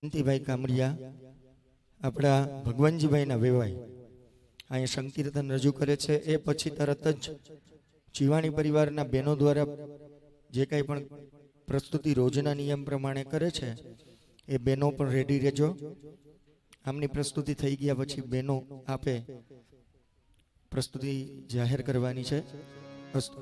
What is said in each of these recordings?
ભાઈ કામરિયા આપણા ભગવાનજીભાઈના વેવાય અહીંયા સંકીર્તન રજૂ કરે છે। એ પછી તરત જ જીવાણી પરિવારના બહેનો દ્વારા જે કંઈ પણ પ્રસ્તુતિ રોજના નિયમ પ્રમાણે કરે છે એ બહેનો પણ રેડી રહેજો। આમની પ્રસ્તુતિ થઈ ગયા પછી બહેનો આપે પ્રસ્તુતિ જાહેર કરવાની છે। અસ્તુ।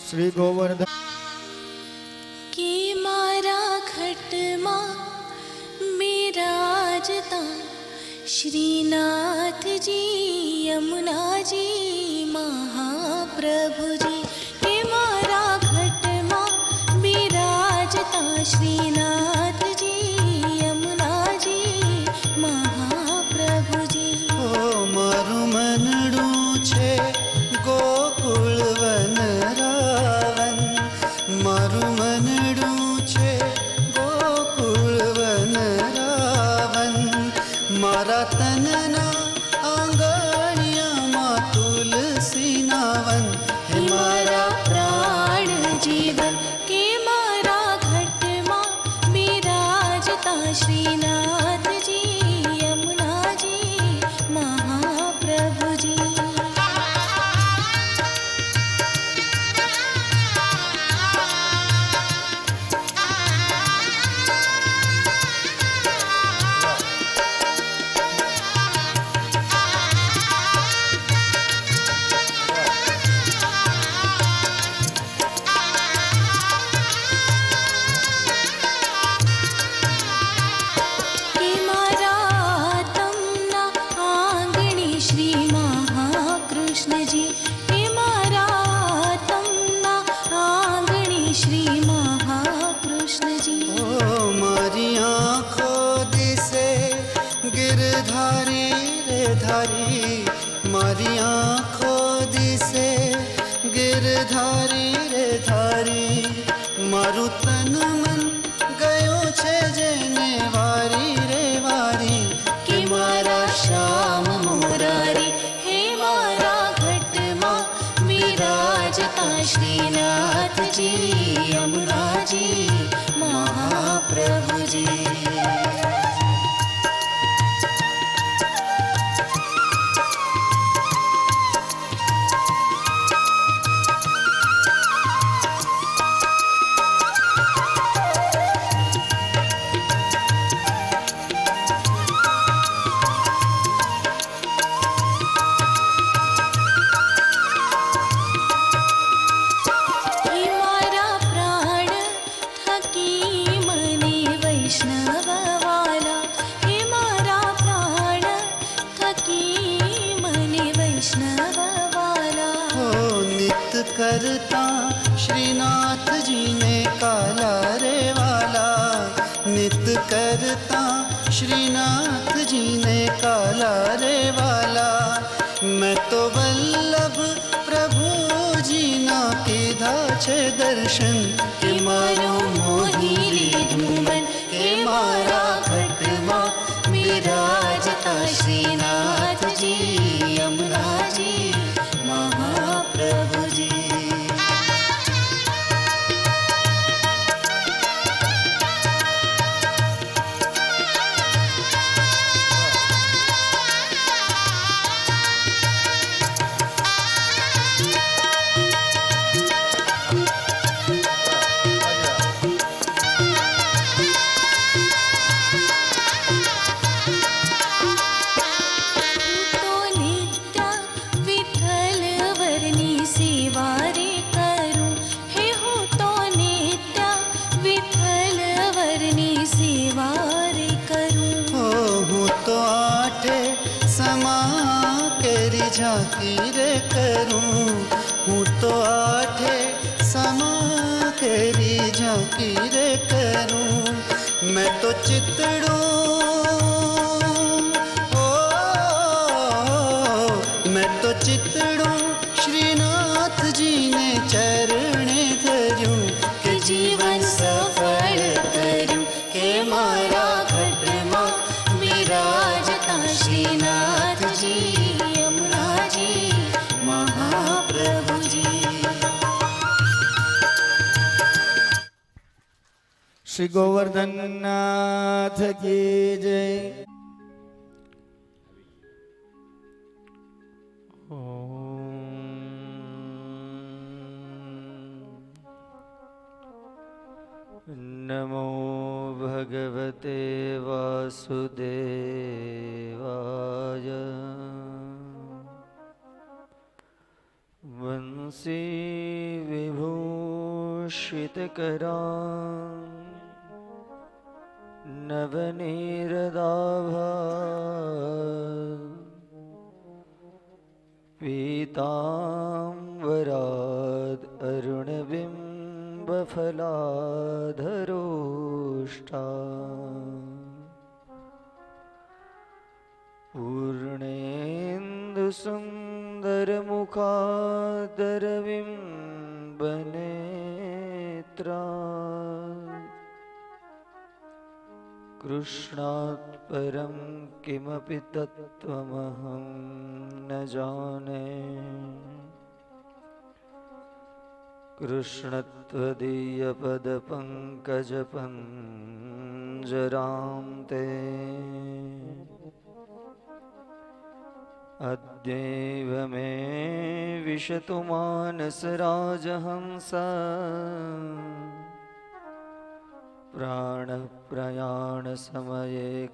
श्री गोवर्धन कि मारा घट मां बिराजता श्रीनाथ जी यमुना जी महाप्रभु जी। कि मारा घट मां बिराजता श्रीनाथ जी यमुना जी महाप्रभु जी। ओ मारू मनडू छे गोकुल वन रावन, मारू मनडू छे गोकुल वन रावन, मारा तनना आंगणिया मा तुलसी नावन। हे मारा प्राण जीवन के मारा घट मां बिराजता श्रीनाथ जी यमुना जी महाप्रभु जी। गिरधारी रे धारी मारी आँखों दिसे गिरधारी रे धारी, मारू तन मन गयो छे जेने वारी रे वारी। कि मारा श्याम मुरारी हे मारा घट मां बिराजता श्रीनाथ जी यमुना जी महाप्रभु जी। वैष्णव वाला। हो नित करता श्रीनाथ जी ने काला रे वाला, नित करता श्रीनाथ जी ने काला रे वाला। मैं तो वल्लभ प्रभु जी ना कीधा छे दर्शन, के मारो मोही लीधुं मन, के मारा घटमा विराजता श्रीनाथ जी यमुनाजी महाप्रभु जी। झांकी रे करूं हूँ तो आठे समा तेरी झांकी रे करूं। मैं तो चितड़ूं मैं तो चितड़ूं श्रीनाथ जी ने चरणे धर्यूं, के जीवन सफल करूं, के मारा घटमा विराजता श्रीनाथ जी यमुनाजी महाप्रभु जी। श्री गोवर्धन नाथ की जय। नमो भगवते वासुदेवाय। वंशी विभूषितकरां नवनीरदाभा पीताम्बराद् अरुणबिम्बफलाधरोष्टा पूर्णेन्दुसुन्दरमुखादरबिम्बनेत्रा कृष्णात् परं किमपि तत्त्वमहं न जाने। कृष्णत्वदीयपदपङ्कजपञ्जरां ते अद्यैव मे विशतु मानसराजहंस। प्राणप्रयाणसमये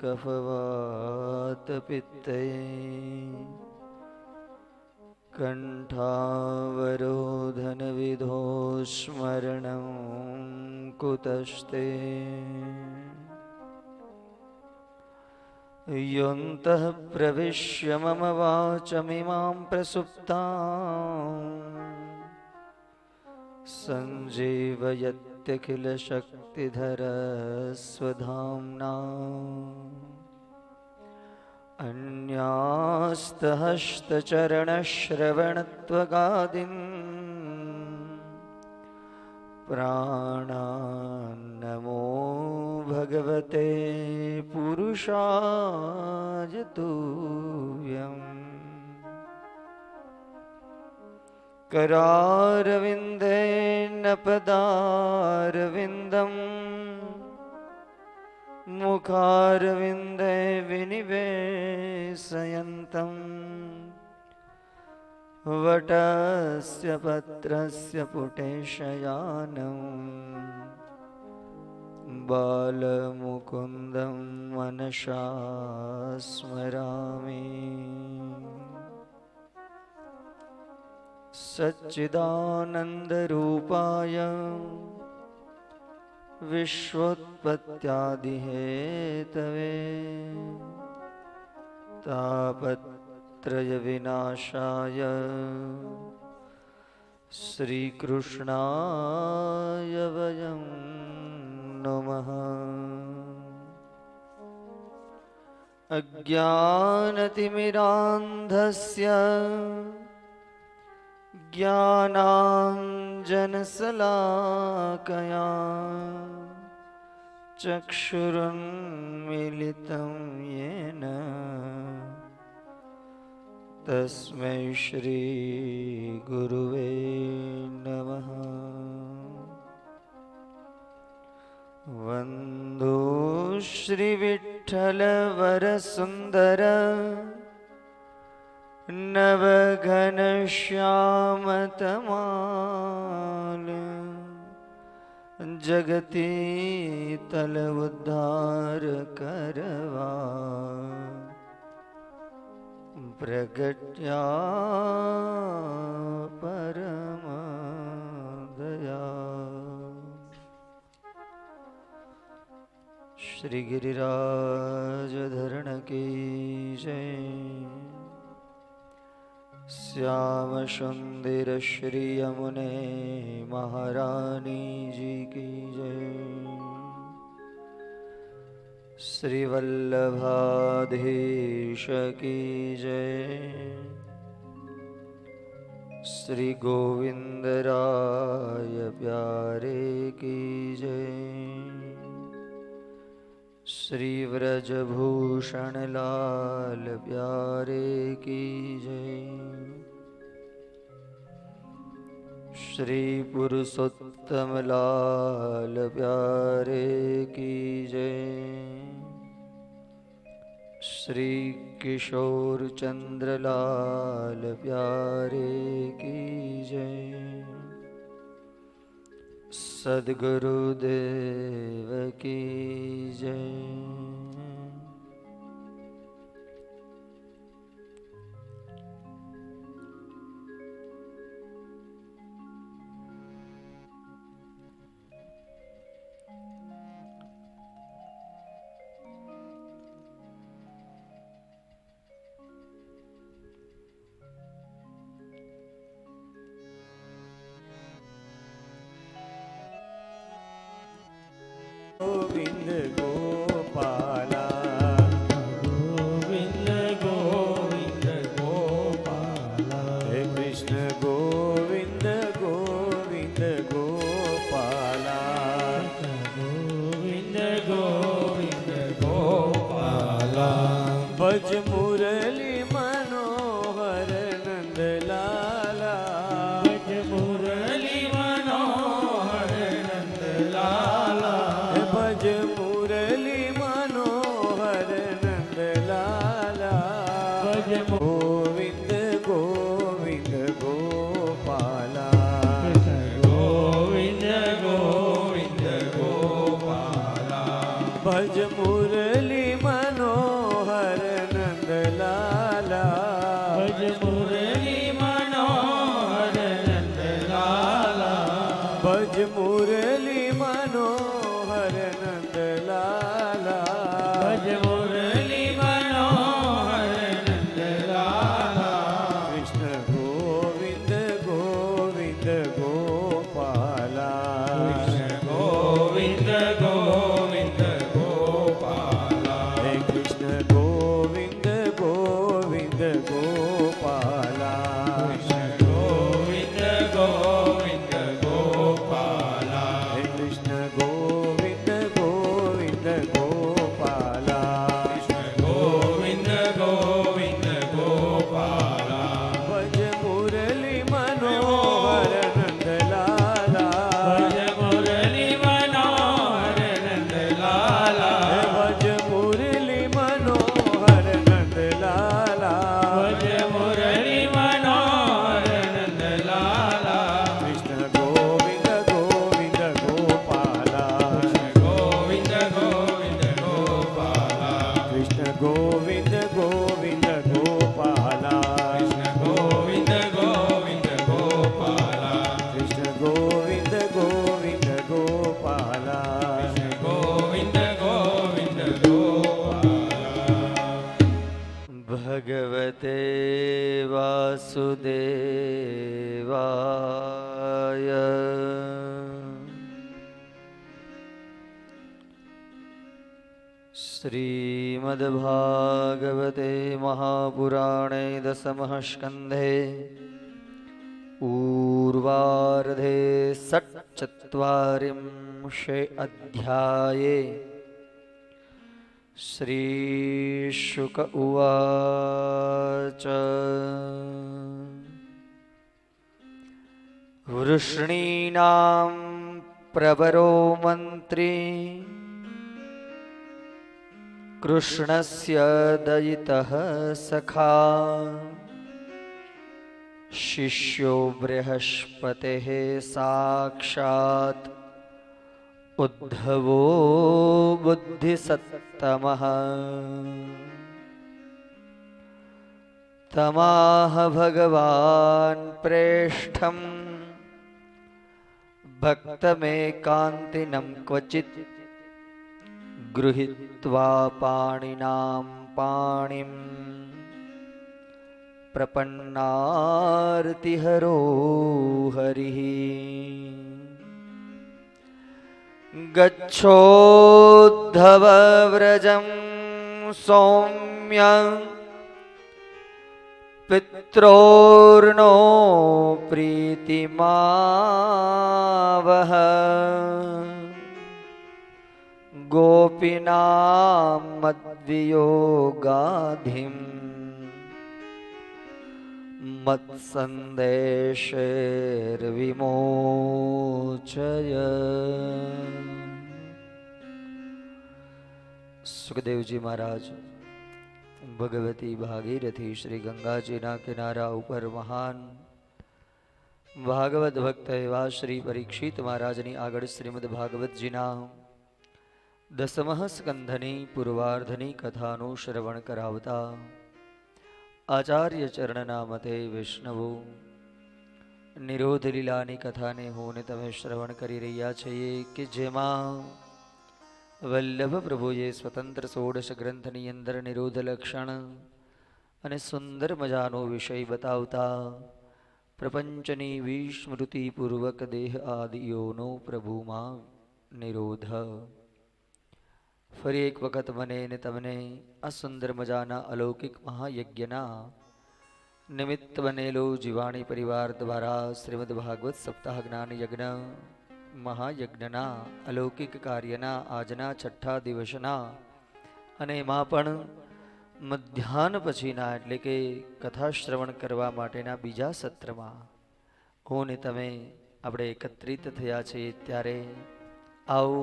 कफवातपित्ते कण्ठावरोधनविधो स्मरणं कुतस्ते। योऽन्तः प्रविश्य मम वाचमिमां प्रसुप्तां सञ्जीवयत्यखिलशक्तिधरस्वधाम्ना। अन्यास्तहस्तचरणश्रवणत्वगादीन् प्राणान्नमो भगवते पुरुषाय तुभ्यम्। करारविन्देन पदारविन्दम् मुखारविन्दे विनिवेशयन्तम्। वटस्य पत्रस्य पुटेशयानम् बालमुकुन्दं मनसा स्मरामि। सच्चिदानन्दरूपाय विश्वोत्पत्त्यादिहेतवे तापत्रयविनाशाय श्रीकृष्णाय वयं नमः। अज्ञानतिमिरान्धस्य ज्ञानाञ्जनशलाकया चक्षुरुन्मीलितं येन तस्मै श्रीगुरुवे नमः। वन्दो श्रीविठ्ठलवरसुन्दर नवघनश्यामतमाल जगती तल उद्धार करवा प्रगट्या परम दया। श्री गिरिराज धरण की जय। श्याम सुंदर श्री यमुने महारानी जी की जय। श्री वल्लभाधीश की जय। श्री गोविंद राय प्यारे की जय। श्री व्रजभूषण लाल प्यारे की जय। श्री पुरुषोत्तम लाल प्यारे की जय। श्री किशोर चंद्र लाल प्यारे की जय। सद्गुरुदेव की जय। गोविंद गोपाला गोविंद गोविंद गोपाला हे कृष्ण गोविंद गोविंद गोपाला गोविंद गोविंद गोपाला भज मुरली मनोहर नंद लाला भज मुरली मनोहर नंद लाला भज मुरली मनोहर नंद लाला भज गोविंद गोविंद गोपाला गोविंद गोविंद गोपाला भज मुरली मनोहर नंद लाला भज मुरली मनोहर नंद लाला भज मुरली मनोहर नंद लाला भज मुरली मनोहर नंद लाला कृष्ण गोविंद गोविंद गोपाला कृष्ण गोविंद गोविंद गोपाला हे कृष्ण गोविंद गोविंद गोपाला कृष्ण गोविंद गोविंद गोपाला हे कृष्ण गोविंद गोविंद गोपाला कृष्ण गोविंद गोविंद गोपाला भज વાસુદેવાય. શ્રીમદ્ભાગવતે મહાપુરાણે દશમઃ સ્કંધે ऊर्वार्धे षट्चत्वारिंशे अध्याये श्रीशुक उवाच. वृष्णीनां प्रवरो मन्त्री कृष्णस्य दयितः सखा शिष्यो बृहस्पतेः साक्षात् उद्धवो बुद्धिसत्तमः. तमाह भगवान् प्रेष्ठं भक्तमेकान्तिनं क्वचित् गृहीत्वा पाणिनां पाणिम् प्रपन्नार्तिहरो हरिः. गच्छोद्धव व्रजं सौम्य पित्रोर्नो प्रीतिमावह. गोपीनां मद्वियोगाधिं मत्संदेशेर्विमोचय. સુખદેવજી મહારાજ ભગવતી ભાગીરથી શ્રી ગંગાજીના કિનારા ઉપર મહાન ભાગવત ભક્ત એવા શ્રી પરીક્ષિત મહારાજની આગળ શ્રીમદ ભાગવતજીના દસમઃ સ્કંધની પૂર્વાર્ધની કથાનું શ્રવણ કરાવતા આચાર્ય ચરણના મતે વૈષ્ણવો નિરોધ લીલાની કથાને હું ને તમે શ્રવણ કરી રહ્યા છીએ કે જેમાં વલ્લભ પ્રભુએ સ્વતંત્ર 16 ગ્રંથની અંદર નિરોધ લક્ષણ અને સુંદર મજાનો વિષય બતાવતા પ્રપંચની વિસ્મૃતિપૂર્વક દેહ આદિઓનો પ્રભુમાં નિરોધ. ફરી એક વખત મને ને તમને આ સુંદર મજાના અલૌકિક મહાયજ્ઞના નિમિત્ત બનેલો જીવાણી પરિવાર દ્વારા શ્રીમદ ભાગવત સપ્તાહ જ્ઞાન યજ્ઞ મહાયજ્ઞના અલૌકિક કાર્યના આજના 6ઠા દિવસના અને એમાં પણ મધ્યાહન પછીના એટલે કે કથા શ્રવણ કરવા માટેના બીજા સત્રમાં હું ને તમે આપણે એકત્રિત થયા છીએ. ત્યારે આવો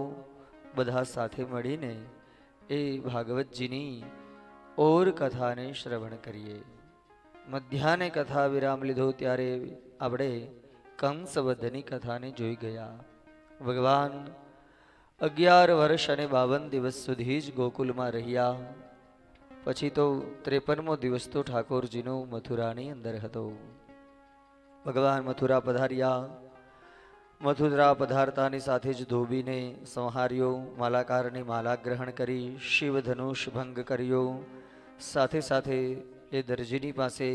બધા સાથે મળીને એ ભાગવતજીની ઓર કથાને શ્રવણ કરીએ. મધ્યાહને કથા વિરામ લીધો ત્યારે આપણે કંસવધની કથાને જોઈ ગયા. ભગવાન 11 વર્ષ અને 52 દિવસ સુધી જ ગોકુલમાં રહ્યા. પછી તો 53મો દિવસ તો ઠાકોરજીનો મથુરાની અંદર હતો. ભગવાન મથુરા પધાર્યા. મથુરા પધારતાની સાથે જ ધોબીને સંહાર્યો, માલાકારની માલા ગ્રહણ કરી, શિવધનુષ ભંગ કર્યો. સાથે સાથે એ દરજીની પાસે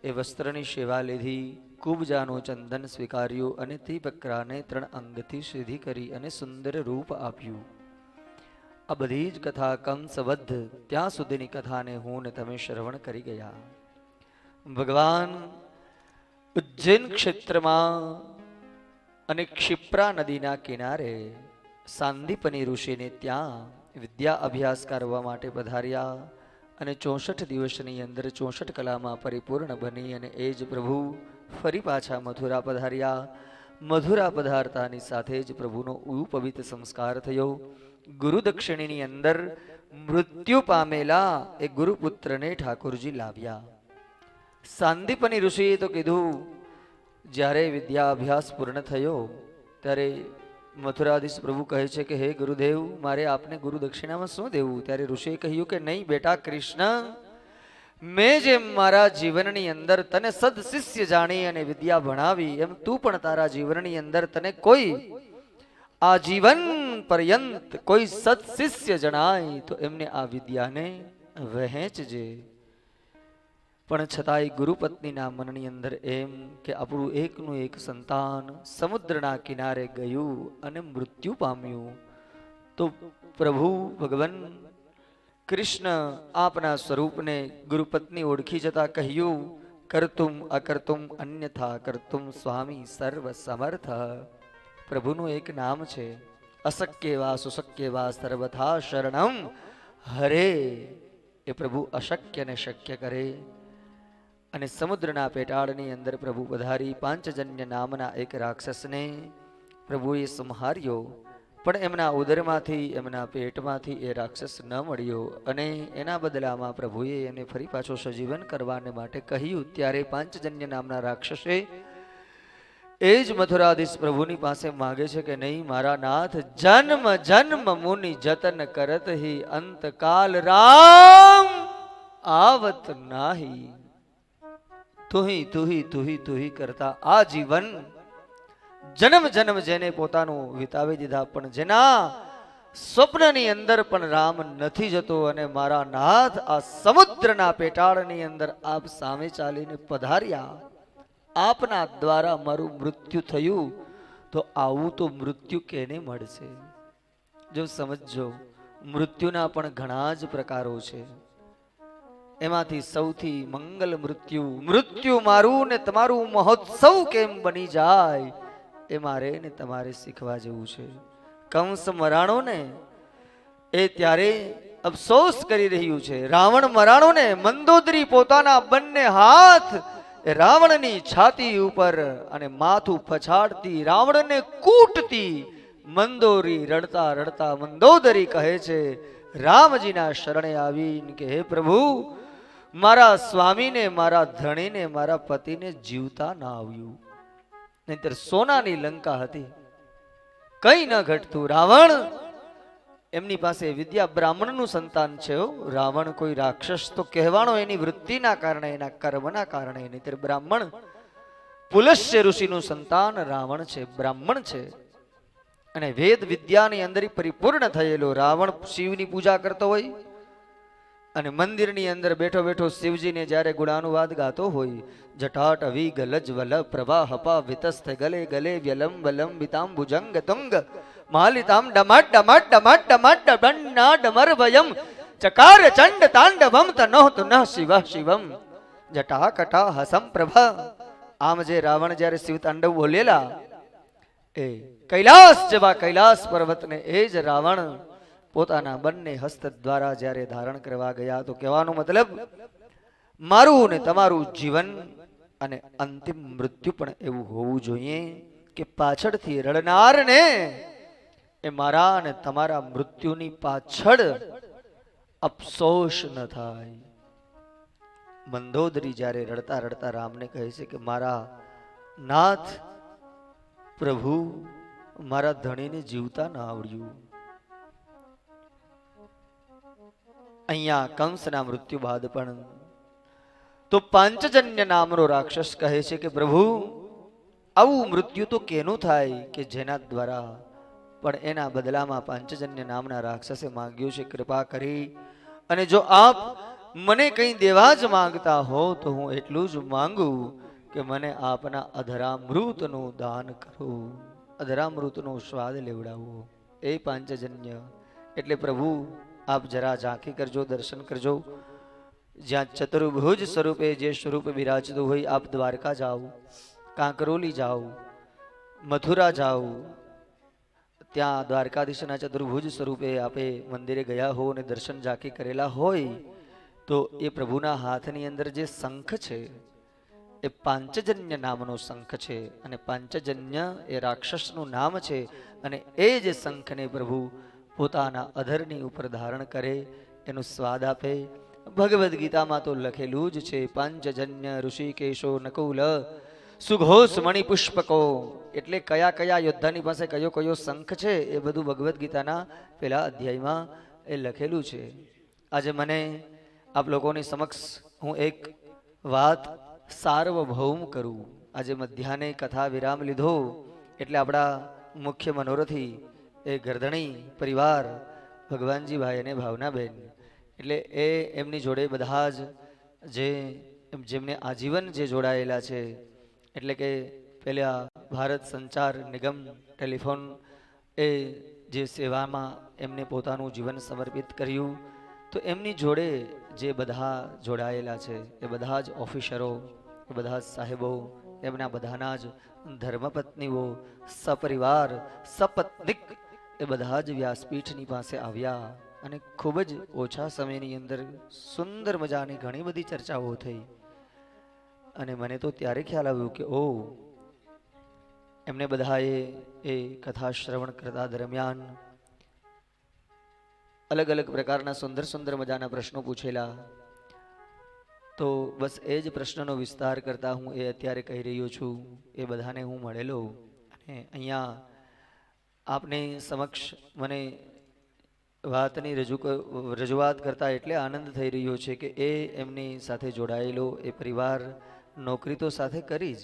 એ વસ્ત્રની સેવા લીધી, કુબજાનું ચંદન સ્વીકાર્યું અને તે બકરાને 3 અંગથી સીધી કરી અને સુંદર રૂપ આપ્યું. આ બધી જ કથા કંસવધ ત્યાં સુધીની કથાને હું ને તમે શ્રવણ કરી ગયા. ભગવાન ઉજ્જૈન ક્ષેત્રમાં અને ક્ષિપ્રા નદીના કિનારે સાંદીપની ઋષિને ત્યાં વિદ્યા અભ્યાસ કરવા માટે પધાર્યા અને 64 દિવસની અંદર 64 કલામાં પરિપૂર્ણ બની અને એ જ પ્રભુ ફરી પાછા મથુરા પધાર્યા. મથુરા પધારતાની સાથે જ પ્રભુનો ઉપવિત સંસ્કાર થયો. ગુરુ દક્ષિણીની અંદર મૃત્યુ પામેલા એ ગુરુપુત્રને ઠાકોરજી લાવ્યા. સાંદીપની ઋષિએ તો કીધું, જ્યારે વિદ્યા અભ્યાસ પૂર્ણ થયો ત્યારે મથુરાધીશ પ્રભુ કહે છે કે હે ગુરુદેવ, મારે આપને ગુરુ દક્ષિણામાં શું દેવું? ત્યારે ઋષિએ કહ્યું કે નહીં બેટા કૃષ્ણ, મેં જેમ મારા જીવનની અંદર તને સદ શિષ્ય જાણી અને વિદ્યા ભણાવી, એમ તું પણ તારા જીવનની અંદર તને કોઈ આજીવન પર્યંત કોઈ સદ શિષ્ય જણાય તો એમને આ વિદ્યાને વહેંચજે. પણ છતાંય ગુરુપત્નીના મનની અંદર એમ કે આપણું એકનું એક સંતાન સમુદ્રના કિનારે ગયું અને મૃત્યુ પામ્યું, તો પ્રભુ ભગવાન કૃષ્ણ આપના સ્વરૂપને ગુરુપત્ની ઓળખી જતા કહ્યું, કર્તુમ અકર્તુમ અન્યથા કર્તુમ સ્વામી સર્વ સમર્થ. પ્રભુનું એક નામ છે, અશક્ય વા સુશક્ય વા સર્વથા શરણમ હરે. એ પ્રભુ અશક્યને શક્ય કરે. અને સમુદ્રના પેટાળની અંદર પ્રભુ પધારી પાંચજન્ય નામના એક રાક્ષસને પ્રભુએ સંહાર્યો, પણ એમના ઉદરમાંથી એમના પેટમાંથી એ રાક્ષસ ન મળ્યો અને એના બદલામાં પ્રભુએ એને ફરી પાછો સજીવન કરવાને માટે કહ્યું. ત્યારે પાંચજન્ય નામના રાક્ષસે એ જ મથુરાધીશ પ્રભુની પાસે માગે છે કે નહીં મારા નાથ, જન્મ જન્મ મુનિ જતન કરત હી અંતકાલ રામ આવત નાહી. તુહી તુહી તુહી તુહી કરતા આ જીવન જન્મ જન્મ જેને પોતાનું વિતાવી દીધા, પણ જેના સ્વપ્નની અંદર પણ રામ નથી જતો. અને મારા નાથ આ સમુદ્રના પેટાળની અંદર આપ સામે ચાલીને પધાર્યા, આપના દ્વારા મારું મૃત્યુ થયું, તો આવું તો મૃત્યુ કેને મળશે? જો સમજો, મૃત્યુના પણ ઘણા જ પ્રકારો છે. એમાંથી સૌથી મંગલ મૃત્યુ, મૃત્યુ મારું ને તમારું મહોત્સવ કેમ બની જાય, એ મારે ને તમારે શીખવા જેવું છે. કંસ મરાણો ને એ ત્યારે અફસોસ કરી રહ્યું છે. રાવણ મરાણો ને મંદોદરી પોતાના બંને હાથ રાવણની છાતી ઉપર અને માથું પછાડતી, રાવણને કૂટતી મંદોરી રડતા રડતા મંદોદરી કહે છે રામજીના શરણે આવીને કે હે પ્રભુ, મારા સ્વામીને, મારા ધણીને, મારા પતિને જીવતા ના આવ્યું, નહીતર સોનાની લંકા હતી, કઈ ન ઘટતું. રાવણ એમની પાસે વિદ્યા બ્રાહ્મણનું સંતાન છે. રાવણ કોઈ રાક્ષસ તો કહેવાનો એની વૃત્તિના કારણે, એના કર્મના કારણે, નહીતર બ્રાહ્મણ પુલસ્ય ઋષિનું સંતાન રાવણ છે, બ્રાહ્મણ છે. અને વેદ વિદ્યાની અંદર પરિપૂર્ણ થયેલો રાવણ શિવની પૂજા કરતો હોય અને મંદિરની અંદર બેઠો બેઠો શિવજીને જ્યારે ગુણાનુવાદ ગાતો હોય, જટાટ અવિ ગલજ વલ પ્રભા હપા વિતસ્થ ગલે ગલે વ્યલમ વલમ વિતામ ભુજંગ તુંગ માલિતામ ડમાટ ડમાટ ડમાટ ડમાટ ડબન્ના ડમર ભયમ ચકાર ચંડ તાંડવમ તનોહ તુનઃ શિવ શિવમ જટા કટા હસમ પ્રભા. આમ જે રાવણ જ્યારે શિવ તાંડવ બોલેલા, એ કૈલાસ જેવા કૈલાસ પર્વતને એ જ રાવણ પોતાના બંને હસ્ત દ્વારા જ્યારે ધારણ કરવા ગયા, તો કહેવાનો મતલબ મારું ને તમારું જીવન અને અંતિમ મૃત્યુ પણ એવું હોવું જોઈએ કે પાછળથી રડનારને એ મારા અને તમારા મૃત્યુની પાછળ અફસોસ ન થાય. મંદોદરી જ્યારે રડતા રડતા રામને કહે છે કે મારા નાથ પ્રભુ, મારા ધણીને જીવતા ના આવડ્યું. અહીંયા કંસના મૃત્યુ બાદ પણ તો પાંચજન્ય નામનો રાક્ષસ કહે છે કે પ્રભુ, આવું મૃત્યુ તો કેનું થાય કે જેના દ્વારા, પણ એના બદલામાં પાંચજન્ય નામના રાક્ષસે માંગ્યું છે કૃપા કરી, અને જો આપ મને કંઈ દેવા જ માંગતા હો તો હું એટલું જ માંગુ કે મને આપના અધરામૃતનું દાન કરો, અધરામૃતનો સ્વાદ લેવડાવો. એ પાંચજન્ય એટલે પ્રભુ આપ જરા ઝાંખી કરજો, દર્શન કરજો. જ્યાં ચતુર્ભુજ સ્વરૂપે જે સ્વરૂપ બિરાજતું હોય, આપ દ્વારકા જાઓ, કાંકરોલી જાઓ, મથુરા જાઓ, ત્યાં દ્વારકાધીશના ચતુર્ભુજ સ્વરૂપે આપે મંદિરે ગયા હો અને દર્શન ઝાંખી કરેલા હોય, તો એ પ્રભુના હાથની અંદર જે શંખ છે એ પાંચજન્ય નામનો શંખ છે. અને પાંચજન્ય એ રાક્ષસનું નામ છે. અને એ જે શંખને પ્રભુ પોતાના અધરની ઉપર ધારણ કરે, એનો સ્વાદ આપે. ભગવદ્ ગીતામાં તો લખેલું જ છે, પાંચજન્ય ઋષિકેશો નકુલ સુઘોષ મણિ પુષ્પકો. એટલે કયા કયા યોદ્ધાની પાસે કયો કયો શંખ છે એ બધું ભગવદ્ ગીતાના પેલા અધ્યાયમાં એ લખેલું છે. આજે મને આપ લોકોની સમક્ષ હું એક વાત સાર્વભૌમ કરું. આજે મધ્યાહને કથા વિરામ લીધો એટલે આપણા મુખ્ય મનોરથી એ ગરધણી પરિવાર ભગવાનજીભાઈ અને ભાવનાબેન, એટલે એ એમની જોડે બધા જ જે એમ જેમને આજીવન જે જોડાયેલા છે, એટલે કે પહેલા ભારત સંચાર નિગમ ટેલિફોન એ જે સેવામાં એમને પોતાનું જીવન સમર્પિત કર્યું, તો એમની જોડે જે બધા જોડાયેલા છે એ બધા જ ઓફિસરો, એ બધા જ સાહેબો, એમના બધાના જ ધર્મપત્નીઓ, સપરિવાર, સપત્નિક એ બધા જ વ્યાસપીઠની પાસે આવ્યા અને ખૂબ જ ઓછા સમયની અંદર સુંદર મજાની ઘણી બધી ચર્ચાઓ થઈ. અને મને તો ત્યારે ખ્યાલ આવ્યું કે ઓ, એમને બધાએ એ કથા શ્રવણ કરતા દરમિયાન અલગ અલગ પ્રકારના સુંદર સુંદર મજાના પ્રશ્નો પૂછેલા. તો બસ એ જ પ્રશ્નનો વિસ્તાર કરતા હું એ અત્યારે કહી રહ્યો છું. એ બધાને હું મળેલો અને અહીંયા આપને સમક્ષ મને વાતની રજૂઆત કરતા એટલે આનંદ થઈ રહ્યો છે કે એ એમની સાથે જોડાયેલો એ પરિવાર નોકરી તો સાથે કરી જ,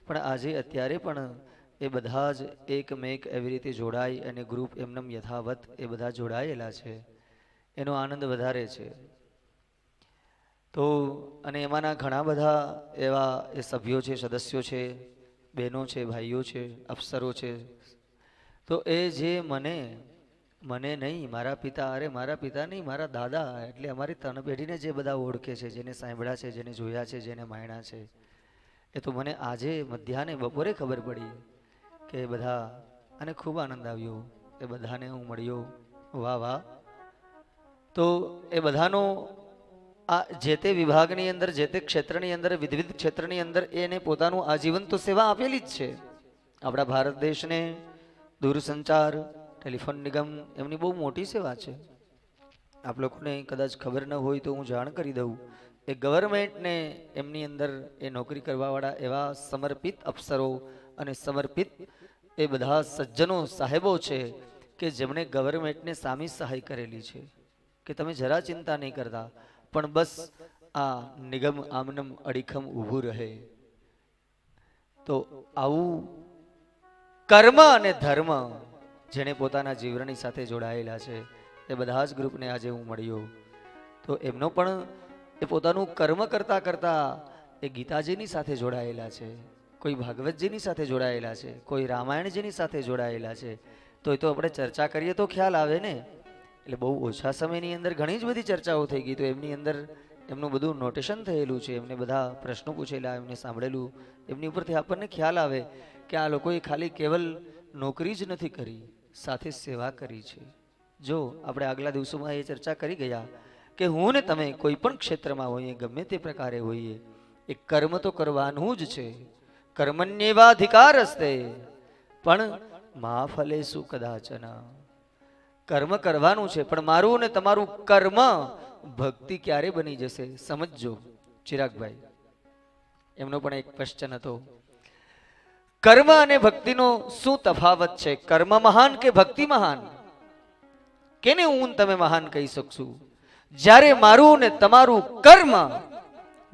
પણ આજે અત્યારે પણ એ બધા જ એકમેક એવી રીતે જોડાઈ અને ગ્રુપ એમનેમ યથાવત એ બધા જોડાયેલા છે. એનો આનંદ વધારે છે. તો અને એમાંના ઘણા બધા એવા એ સભ્યો છે, સદસ્યો છે, બહેનો છે, ભાઈઓ છે, અફસરો છે. તો એ જે મને નહીં, મારા પિતા, અરે મારા પિતા નહીં, મારા દાદા, એટલે અમારી ત્રણ પેઢીને જે બધા ઓળખે છે, જેને સાંભળ્યા છે, જેને જોયા છે, જેને માણ્યા છે, એ તો મને આજે મધ્યાહને બપોરે ખબર પડી કે બધા, અને ખૂબ આનંદ આવ્યો. એ બધાને હું મળ્યો. વાહ વાહ. તો એ બધાનો આ જે તે વિભાગની અંદર, જે તે ક્ષેત્રની અંદર, વિવિધ ક્ષેત્રની અંદર એને પોતાનું આજીવન તો સેવા આપેલી જ છે. આપણા ભારત દેશને દૂરસંચાર ટેલિફોન નિગમ એમની બહુ મોટી સેવા છે. આપ લોકોને કદાચ ખબર ન હોય તો હું જાણ કરી દઉં. એ ગવર્મેન્ટને એમની અંદર એ નોકરી કરવાવાળા એવા સમર્પિત અફસરો અને સમર્પિત એ બધા સજ્જનો, સાહેબો છે કે જેમણે ગવર્મેન્ટને સામી સહાય કરેલી છે કે તમે જરા ચિંતા નહીં કરતા, પણ બસ આ નિગમ આમનમ અડીખમ ઊભું રહે. તો આવું કર્મ અને ધર્મ જેને પોતાના જીવનની સાથે જોડાયેલા છે એ બધા જ ગ્રુપને આજે હું મળ્યો. તો એમનો પણ એ પોતાનું કર્મ કરતા કરતા એ ગીતાજીની સાથે જોડાયેલા છે, કોઈ ભાગવતજીની સાથે જોડાયેલા છે, કોઈ રામાયણજીની સાથે જોડાયેલા છે. તો એ તો આપણે ચર્ચા કરીએ તો ખ્યાલ આવે ને. એટલે બહુ ઓછા સમયની અંદર ઘણી જ બધી ચર્ચાઓ થઈ ગઈ. તો એમની અંદર એમનું બધું નોટેશન થયેલું છે, એમને બધા પ્રશ્નો પૂછેલા, એમને સાંભળેલું. એમની ઉપરથી આપણને ખ્યાલ આવે કે આ લોકોએ ખાલી કેવલ નોકરી જ નથી કરી, સાથે સેવા કરી છે. જો આપણે આગલા દિવસોમાં એ ચર્ચા કરી ગયા કે હું ને તમે કોઈ પણ ક્ષેત્રમાં હોઈએ, ગમે તે પ્રકારે હોઈએ, એ કર્મ તો કરવાનું જ છે. કર્મણ્યેવાધિકારસ્તે પણ મા ફલેષુ કદાચન. કર્મ કરવાનું છે, પણ મારું ને તમારું કર્મ ભક્તિ ક્યારે બની જશે? સમજજો ચિરાગભાઈ, એમનો પણ એક ક્વેશ્ચન હતો. કર્મ અને ભક્તિનો શું તફાવત છે? કર્મ મહાન કે ભક્તિ મહાન? કેને હું તમે મહાન કહી શકશું? જ્યારે મારું ને તમારું કર્મ,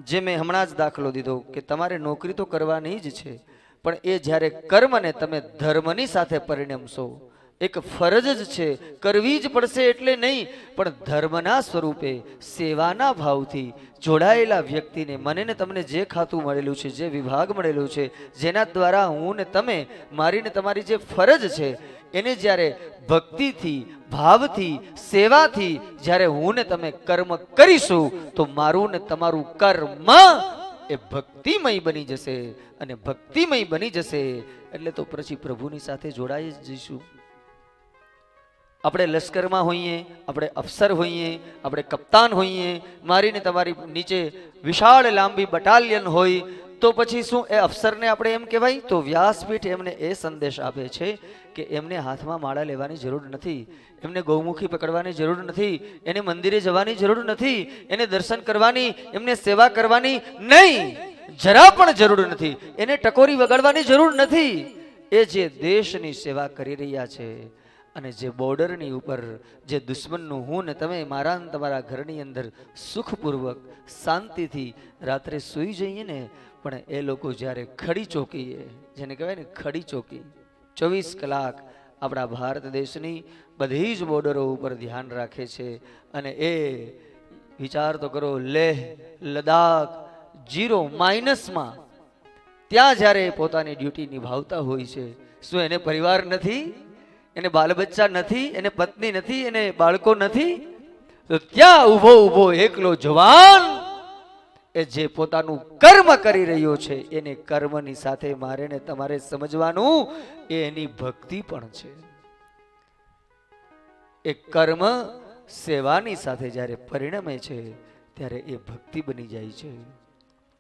જે મેં હમણાં જ દાખલો દીધો કે તમારે નોકરી તો કરવાની જ છે, પણ એ જ્યારે કર્મને તમે ધર્મની સાથે પરિણમશો, એક ફરજ જ છે, કરવી જ પડશે એટલે નહીં, પણ ધર્મના સ્વરૂપે સેવાના ભાવથી જોડાયેલા વ્યક્તિને, મને ને તમને જે ખાતું મળેલું છે, જે વિભાગ મળેલું છે, જેના દ્વારા હું ને તમે, મારી ને તમારી જે ફરજ છે, એને જ્યારે ભક્તિથી, ભાવથી, સેવાથી જ્યારે હું ને તમે કર્મ કરીશું, તો મારું ને તમારું કર્મ એ ભક્તિમય બની જશે. અને ભક્તિમય બની જશે એટલે તો પછી પ્રભુની સાથે જોડાઈ જ જઈશું. આપણે લશ્કરમાં હોઈએ, આપણે અફસર હોઈએ, આપણે કપ્તાન હોઈએ, મારીને તમારી નીચે વિશાળ લાંબી બટાલિયન હોય, તો પછી શું એ અફસરને આપણે એમ કહેવાય? તો વ્યાસપીઠ એમને એ સંદેશ આપે છે કે એમને હાથમાં માળા લેવાની જરૂર નથી, એમને ગૌમુખી પકડવાની જરૂર નથી, એને મંદિરે જવાની જરૂર નથી, એને દર્શન કરવાની, એમને સેવા કરવાની નહીં, જરા પણ જરૂર નથી, એને ટકોરી વગાડવાની જરૂર નથી. એ જે દેશની સેવા કરી રહ્યા છે અને જે બોર્ડરની ઉપર જે દુશ્મનનું હું ને તમે, મારા ને તમારા ઘરની અંદર સુખપૂર્વક શાંતિથી રાત્રે સૂઈ જઈએ ને, પણ એ લોકો જ્યારે ખડી ચોકીએ, જેને કહેવાય ને ખડી ચોકી, 24 કલાક આપણા ભારત દેશની બધી જ બોર્ડરો ઉપર ધ્યાન રાખે છે. અને એ વિચાર તો કરો, લેહ, લદ્દાખ, જીરો માઇનસમાં ત્યાં જ્યારે પોતાની ડ્યુટી નિભાવતા હોય છે, શું એને પરિવાર નથી, એને બાલ બચ્ચા નથી, એને પત્ની નથી, એને બાળકો નથી? તો ત્યાં ઊભો ઊભો એકલો જવાન એ જે પોતાનું કર્મ કરી રહ્યો છે, એને કર્મની સાથે મારે ને તમારે સમજવાનું એ એની ભક્તિ પણ છે. એ કર્મ સેવાની સાથે જ્યારે પરિણમે છે ત્યારે એ ભક્તિ બની જાય છે,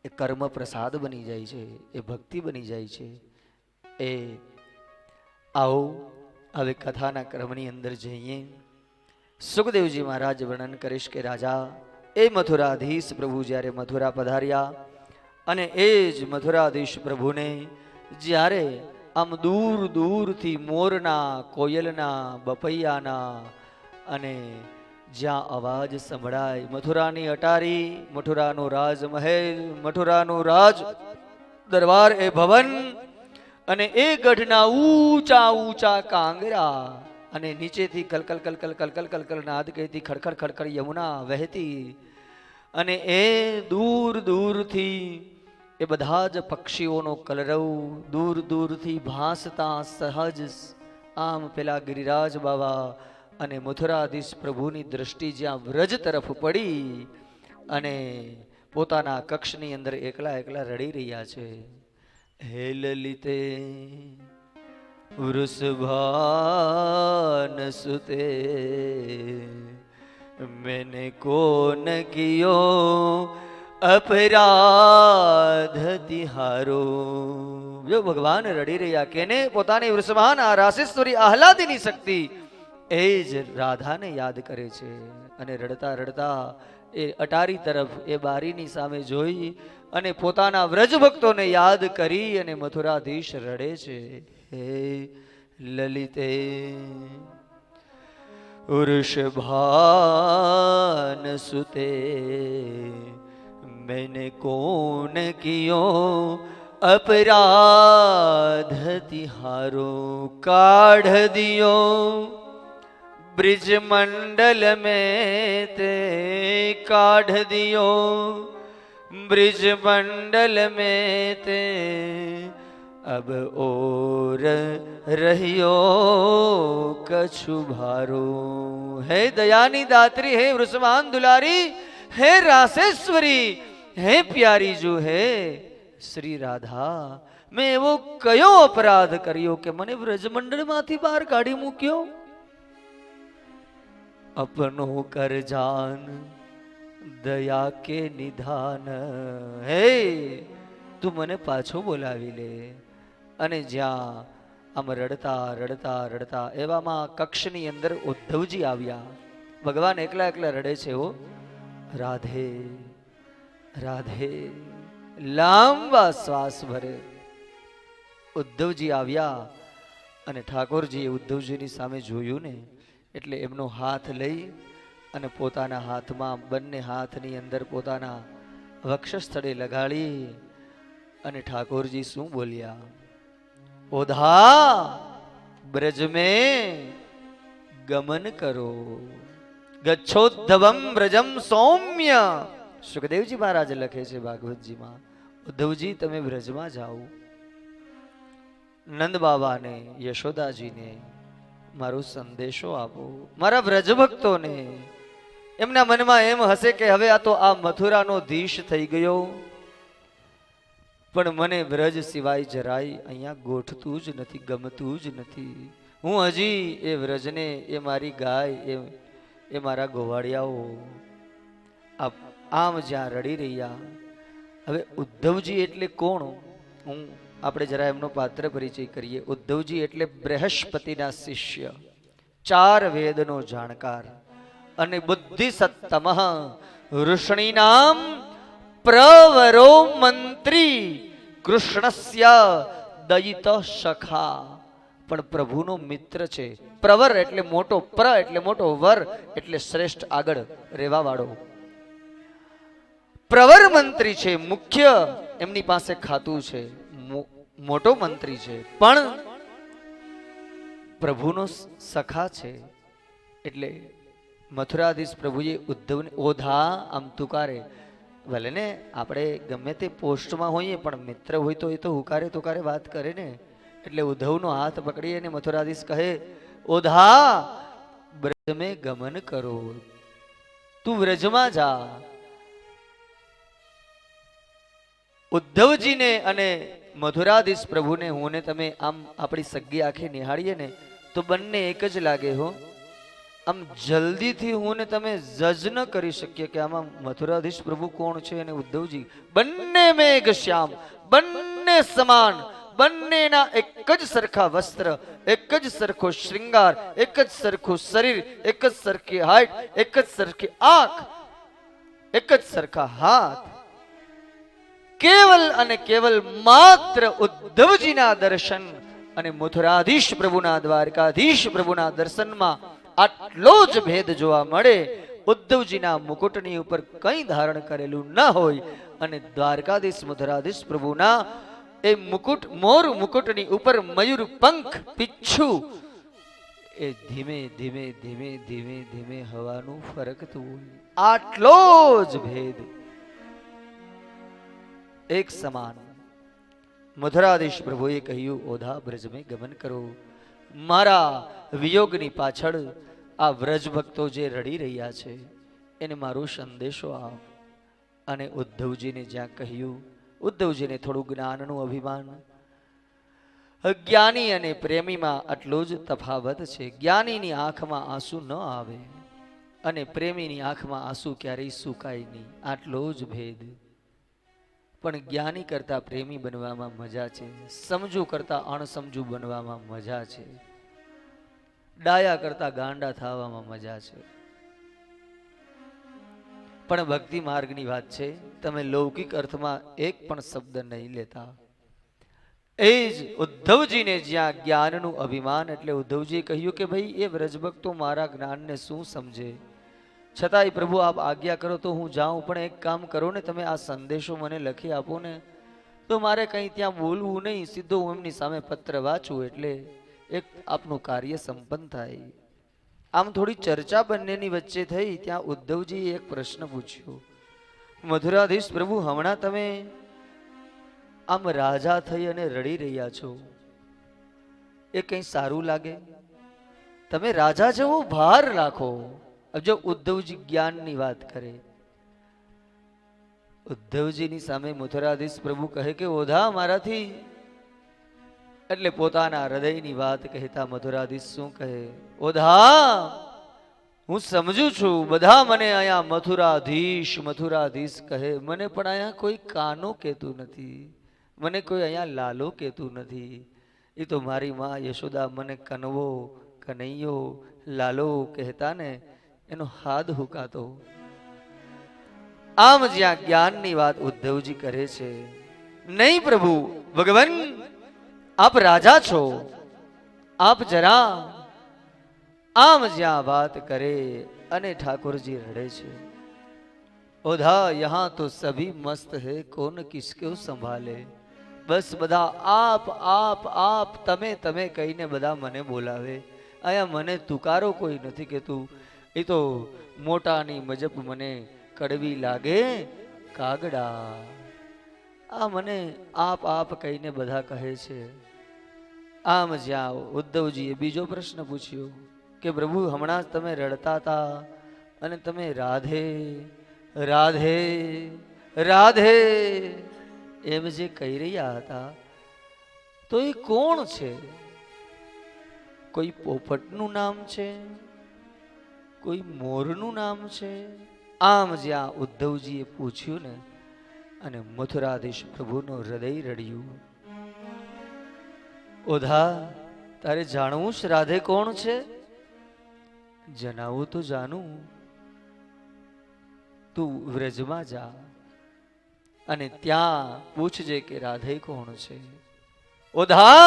એ કર્મ પ્રસાદ બની જાય છે, એ ભક્તિ બની જાય છે. એ આવો હવે કથાના ક્રમની અંદર જઈએ. સુખદેવજી મહારાજ વર્ણન કરીશ કે રાજા એ મથુરાધીશ પ્રભુ જ્યારે મથુરા પધાર્યા અને એ જ મથુરાધીશ પ્રભુને જ્યારે આમ દૂર દૂરથી મોરના, કોયલના, બપૈયાના અને જ્યાં અવાજ સંભળાય, મથુરાની અટારી, મથુરાનો રાજમહેલ, મથુરાનો રાજ દરબાર, એ ભવન અને એ ગઢના ઊંચા ઊંચા કાંગરા અને નીચેથી કલકલ કલકલ કલકલ કલકલ નાદ કહેતી ખડખડ ખડખડ યમુના વહેતી અને એ દૂર દૂરથી એ બધા જ પક્ષીઓનો કલરવ દૂર દૂરથી ભાસતા સહજ આમ પેલા ગિરિરાજ બાબા અને મથુરાધીશ પ્રભુની દ્રષ્ટિ જ્યાં વ્રજ તરફ પડી અને પોતાના કક્ષની અંદર એકલા એકલા રડી રહ્યા છે. હે લલિતે વૃષભાન સુતે मैंने कौन कियो अपराध तिहारो. જો ભગવાન રડી રહ્યા કેને પોતાની વૃષભાન આ રાસેશ્વરી આહલાદીની શક્તિ એ જ રાધાને યાદ કરે છે અને રડતા રડતા એ અટારી તરફ એ બારીની સામે જોઈ અને પોતાના વ્રજ ભક્તોને યાદ કરી અને મથુરાધીશ રડે છે. હે લલિતે वृषभान सुते मैंने कौन कियो अपराध तिहारो. काढ़ दियो ब्रिज मंडल में ते काढ़ दियो ब्रिज मंडल में ते अब और रहियो कछु भारो. हे दयानी दात्री, हे वृषभान दुलारी, हे रासेश्वरी, हे प्यारी जो है श्री राधा, मैं एवो कयो अपराध कर्यो કે મને વ્રજમંડળ માંથી બહાર કાઢી મૂક્યો? अपनो कर जान दया के निधान. હે તું મને પાછો બોલાવી લે. અને જ્યાં આમ રડતા રડતા રડતા એવામાં કક્ષની અંદર ઉદ્ધવજી આવ્યા. ભગવાન એકલા એકલા રડે છે. હો રાધે રાધે લાંબા શ્વાસ ભરે ઉદ્ધવજી આવ્યા અને ઠાકોરજીએ ઉદ્ધવજીની સામે જોયું ને એટલે એમનો હાથ લઈ અને પોતાના હાથમાં બંને હાથની અંદર પોતાના વક્ષસ્થળે લગાડી અને ઠાકોરજી શું બોલ્યા? ઓધા ब्रज में गमन करो गच्छोद्धवम ब्रजम सौम्य. સુખદેવજી મહારાજ લખે છે ભાગવતજીમાં, ઉદ્ધવજી તમે બ્રજમાં જાઓ. નંદ બાબાને, યશોદાજીને મારો સંદેશો આપો, મારા વ્રજ ભક્તોને. એમના મનમાં એમ હશે કે હવે આ તો આ મથુરાનો ધીશ થઈ ગયો, પણ મને વ્રજ સિવાય જરાય અહીંયા ગોઠતું જ નથી, ગમતું જ નથી. હું હજી એ વ્રજને, એ મારી ગાય, એ મારા ગોવાળિયાઓ આમ જ્યાં રડી રહ્યા. હવે ઉદ્ધવજી એટલે કોણ? આપણે જરા એમનો પાત્ર પરિચય કરીએ. ઉદ્ધવજી એટલે બૃહસ્પતિના શિષ્ય, 4 વેદનો જાણકાર અને બુદ્ધિ સત્તમ ઋષિ નામ પ્રવરો મંત્રી કૃષ્ણસ્ય દયિત સખા. પણ પ્રભુનો મિત્ર છે. પ્રવર એટલે મોટો, પ્ર એટલે મોટો, વર એટલે શ્રેષ્ઠ, આગળ રહેવા વાળો. પ્રવર મંત્રી છે, મુખ્ય એમની પાસે ખાતું છે, મોટો મંત્રી છે, પણ પ્રભુનો સખા છે. એટલે મથુરાધીશ પ્રભુએ ઉદ્ધવને ઓધા આમ તુકારે, ભલે ને આપણે ગમે તે પોસ્ટમાં હોઈએ પણ મિત્ર હોય તો એ તો હુકારે તુકારે વાત કરે ને. એટલે ઉદ્ધવનો હાથ પકડી અને મથુરાધીશ કહે, ઓધા બ્રજ મેં ગમન કરો, તું વ્રજમાં જા. ઉદ્ધવજીને અને મથુરાધીશ પ્રભુને હું ને તમે આમ આપણી સગી આંખે નિહાળીએ ને તો બંને એક જ લાગે હો. આમ જલ્દીથી હું ને તમે જજ ન કરી શકીએ કે આમાં મથુરાધીશ પ્રભુ કોણ છે અને ઉદ્ધવજી. બંને મેઘ શ્યામ, બંને સમાન, બંનેના એક જ સરખા વસ્ત્ર, એક જ સરખો શ્રૃંગાર, એક જ સરખું શરીર, એક જ સરખી હાઈટ, એક જ સરખી આંખ, એક જ સરખા હાથ. કેવલ અને કેવલ માત્ર ઉદ્ધવજીના દર્શન અને મથુરાધીશ પ્રભુના, દ્વારકાધીશ પ્રભુના દર્શનમાં આટલો જ ભેદ જોવા મળે. ઉદ્ધવજીના મુકુટની ઉપર કંઈ ધારણ કરેલું ન હોય અને દ્વારકાધીશ મથુરાધીશ પ્રભુના એ મુકુટ, મોર મુકુટની ઉપર મયુર પંખ પીછું એ ધીમે ધીમે ધીમે ધીમે ધીમે હવાનું ફરકતું હોય. આટલો જ ભેદ, એક સમાન. મથુરાધીશ પ્રભુએ કહ્યું, ઓધા બ્રજ મેં ગમન કરો. મારા વિયોગની પાછળ આ વ્રજ ભક્તો જે રડી રહ્યા છે એને મારો સંદેશો આપ. અને ઉદ્ધવજીને જ્યાં કહ્યું, ઉદ્ધવજીને થોડું જ્ઞાનનું અભિમાન. જ્ઞાની અને પ્રેમીમાં આટલો જ તફાવત છે. જ્ઞાનીની આંખમાં આંસુ ન આવે અને પ્રેમીની આંખમાં આંસુ ક્યારેય સુકાય નહીં, આટલો જ ભેદ. પણ જ્ઞાની કરતા પ્રેમી બનવામાં મજા છે, સમજુ કરતા અણસમજુ બનવામાં મજા છે, ડાયા કરતા ગાંડા થવામાં મજા છે. પણ ભક્તિ માર્ગની વાત છે, તમે લૌકિક અર્થમાં એક પણ શબ્દ નહીં લેતા. એ જ ઉદ્ધવજીને જ્યાં જ્ઞાનનું અભિમાન, એટલે ઉદ્ધવજીએ કહ્યું કે ભાઈ એ વ્રજભક્તો મારા જ્ઞાનને શું સમજે, છતાંય પ્રભુ આપ આજ્ઞા કરો તો હું જાઉં, પણ એક કામ કરો ને, તમે આ સંદેશો મને લખી આપો ને તો મારે કંઈ ત્યાં બોલવું નહીં, સીધો હું એમની સામે પત્ર વાંચું એટલે એક આપનું કાર્ય સંપન્ન થાય. આમ થોડી ચર્ચા બંનેની વચ્ચે થઈ. ત્યાં ઉદ્ધવજીએ એક પ્રશ્ન પૂછ્યો, મથુરાધીશ પ્રભુ, હમણાં તમે આમ રાજા થઈ અને રડી રહ્યા છો, એ કંઈ સારું લાગે? તમે રાજા જેવો ભાર રાખો. જો ઉદ્ધવજી જ્ઞાનની વાત કરે, ઉદ્ધવજીની સામે મથુરાધીશ પ્રભુ કહે કે ઓધા મારાથી, એટલે પોતાના હૃદયની વાત કહેતા મથુરાધીશ શું કહે, ઓધા હું સમજુ છું, બધા મને અહીંયા મથુરાધીશ મથુરાધીશ કહે, મને પણ અહીંયા કોઈ કાનો કહેતું નથી, મને કોઈ અહીંયા લાલો કહેતું નથી. એ તો મારી માં યશોદા મને કનવો, કનૈયો, લાલો કહેતા ને એનો હાથ હુકાતો. આમ જ્યાં જ્ઞાનની વાત ઉદ્ધવજી કરે છે, નહીં પ્રભુ ભગવાન આપ રાજા છો, આપ જરા, આમ જ્યાં વાત કરે અને ઠાકોરજી રડે છે, ઓધા યહાં તો સભી મસ્ત હે, કોન કિસકો સંભાલે. બસ બધા આપ આપ આપ, તમે તમે કહીને બધા મને બોલાવે, અહીંયા મને તુકારો કોઈ નથી કહેતું. એ તો મોટાની મજબ મને કડવી લાગે કાગડા. આ મને આપ આપ કહીને બધા કહે છે. આમ જ્યાં ઉદ્ધવજીએ બીજો પ્રશ્ન પૂછ્યો કે પ્રભુ હમણાં તમે રડતા હતા અને તમે રાધે રાધે રાધે એમ જે કહી રહ્યા હતા, તો એ કોણ છે? કોઈ પોપટનું નામ છે, કોઈ મોરનું નામ છે? આમ જ્યાં ઉદ્ધવજીએ પૂછ્યું ને, અને મથુરાધીશ પ્રભુનું હૃદય રડ્યું. ઓધા તારે જાણવું છે રાધે કોણ છે? જણાવું તો જાણું. તું વ્રજમાં જા અને ત્યાં પૂછજે કે રાધે કોણ છે. ઓધા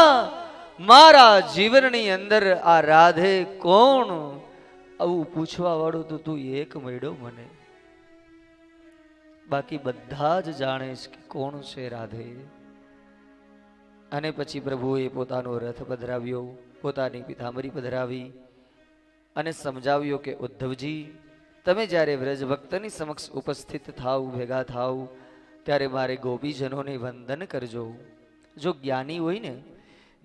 મારા જીવનની અંદર આ રાધે કોણ, આવું પૂછવા વાળું તો તું એક મળ્યો મને. બાકી બધા જ જાણે છે કે કોણ છે રાધે. અને પછી પ્રભુએ પોતાનો રથ પધરાવ્યો, પોતાની પિતાંબરી પધરાવી અને સમજાવ્યો કે ઉદ્ધવજી તમે જ્યારે વ્રજ ભક્તની સમક્ષ ઉપસ્થિત થાવ, ભેગા થાવ, ત્યારે મારે ગોપીજનોને વંદન કરજો. જો જ્ઞાની હોય ને,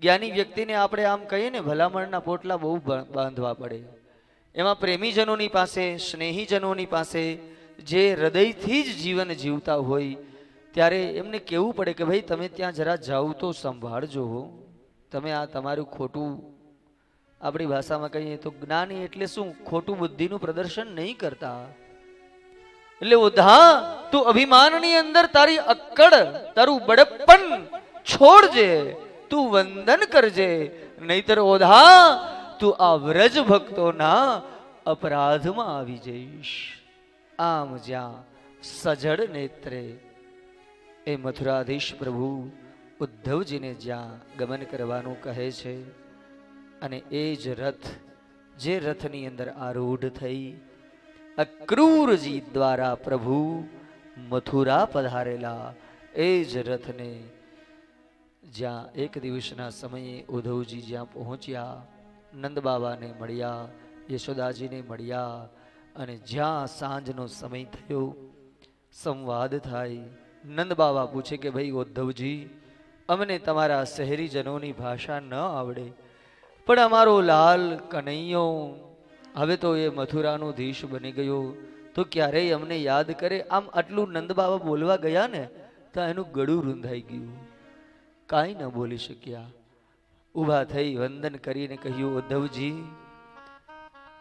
જ્ઞાની વ્યક્તિને આપણે આમ કહીએ ને, ભલામણના પોટલા બહુ બાંધવા પડે. એમાં પ્રેમીજનોની પાસે, સ્નેહીજનોની પાસે, જે હૃદયથી જ જીવન જીવતા હોય, ત્યારે એમને કહેવું પડે કે ભાઈ તમે ત્યાં જરા જાઓ તો સંભાળજો. તમે આ તમારું ખોટું, આપણી ભાષામાં કહીએ તો જ્ઞાની એટલે શું, ખોટું બુદ્ધિનું પ્રદર્શન નહીં કરતા. એટલે ઉધા તું અભિમાનની અંદર તારી અક્કડ, તારું બડપ્પન છોડજે, તું વંદન કરજે, નહીતર ઓધા તું આ વ્રજ ભક્તોના અપરાધમાં આવી જઈશ. આમ જ્યાં સજળ નેત્રે એ મથુરાધીશ પ્રભુ ઉદ્ધવજીને જ્યાં ગમન કરવાનું કહે છે, અને એ જ રથ, જે રથની અંદર આરૂઢ થઈ અક્રૂરજી દ્વારા પ્રભુ મથુરા પધારેલા, એ જ રથને જ્યાં એક દિવસના સમયે ઉદ્ધવજી જ્યાં પહોંચ્યા, નંદ બાબાને મળ્યા, યશોદાજીને મળ્યા, અને જ્યાં સાંજનો સમય થયો, સંવાદ થાય. નંદ બાબા પૂછે કે ભાઈ ઉદ્ધવજી, અમને તમારા શહેરીજનોની ભાષા ન આવડે, પણ અમારો લાલ કનૈયો હવે તો એ મથુરાનો ધીશ બની ગયો, તો ક્યારેય અમને યાદ કરે. આમ આટલું નંદ બાબા બોલવા ગયા ને, તો એનું ગળું રૂંધાઈ ગયું, કાંઈ ન બોલી શક્યા. ઊભા થઈ વંદન કરીને કહ્યું, ઉદ્ધવજી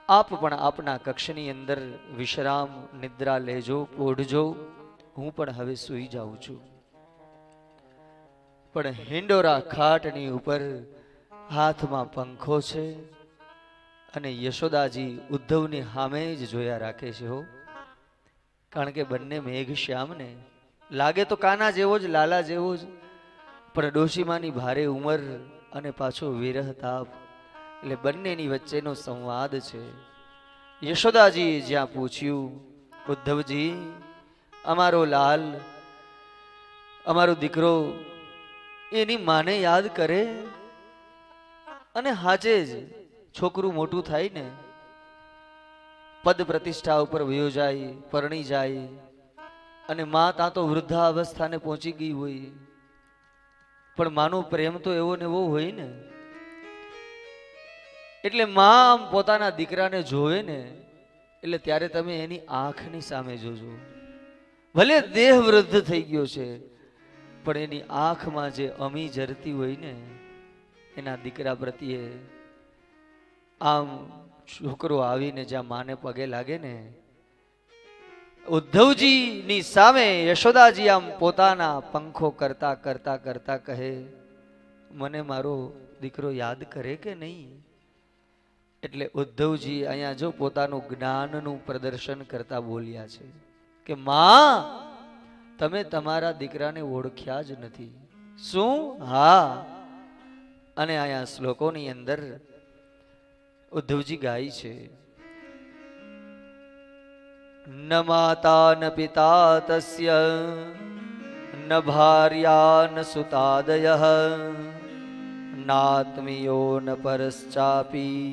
આપ પણ આપના કક્ષની અંદર વિશ્રામ નિદ્રા લેજો, પોઢજો, હું પણ હવે સૂઈ જાઉં છું. પણ હિંડોરા ખાટની ઉપર હાથમાં પંખો છે, અને યશોદાજી ઉદ્ધવની સામે જ જોયા રાખે છે. હો, કારણ કે બંને મેઘ શ્યામ ને લાગે તો કાના જેવો જ, લાલા જેવો જ, પણ ડોશીમાની ભારે ઉંમર અને પાછો વિરહ તાપ, એટલે બંનેની વચ્ચેનો સંવાદ છે. યશોદાજી જ્યાં પૂછ્યું, ઉદ્ધવજી અમારો લાલ, અમારો દીકરો એની માને યાદ કરે, અને હાજે જ છોકરું મોટું થાય ને, પદ પ્રતિષ્ઠા ઉપર વયો જાય, પરણી જાય, અને માં ત્યાં તો વૃદ્ધાવસ્થાને પહોંચી ગઈ હોય, પણ માનો પ્રેમ તો એવો ને એવો હોય ને. એટલે માં આમ પોતાના દીકરાને જોવે ને, એટલે ત્યારે તમે એની આંખની સામે જોજો. ભલે દેહ વૃદ્ધ થઈ ગયો છે, પણ એની આંખમાં જે અમી જરતી હોય ને, એના દીકરા પ્રત્યે. આમ છોકરો આવીને જ્યાં માને પગે લાગે ને, ઉદ્ધવજીની સામે યશોદાજી આમ પોતાના પંખો કરતા કરતા કરતા કહે, મને મારો દીકરો યાદ કરે કે નહીં? એટલે ઉદ્ધવજી અહીંયા જો પોતાનું જ્ઞાનનું પ્રદર્શન કરતા બોલ્યા છે કે માં, તમે તમારા દીકરાને ઓળખ્યા જ નથી. શું? હા. અને અહીંયા શ્લોકોની અંદર ઉદ્ધવજી ગાય છે, ન માતા ન પિતા તસ્ય ન ભાર્યા ન સુતાદયઃ નાત્મીયો ન પરશ્ચાપી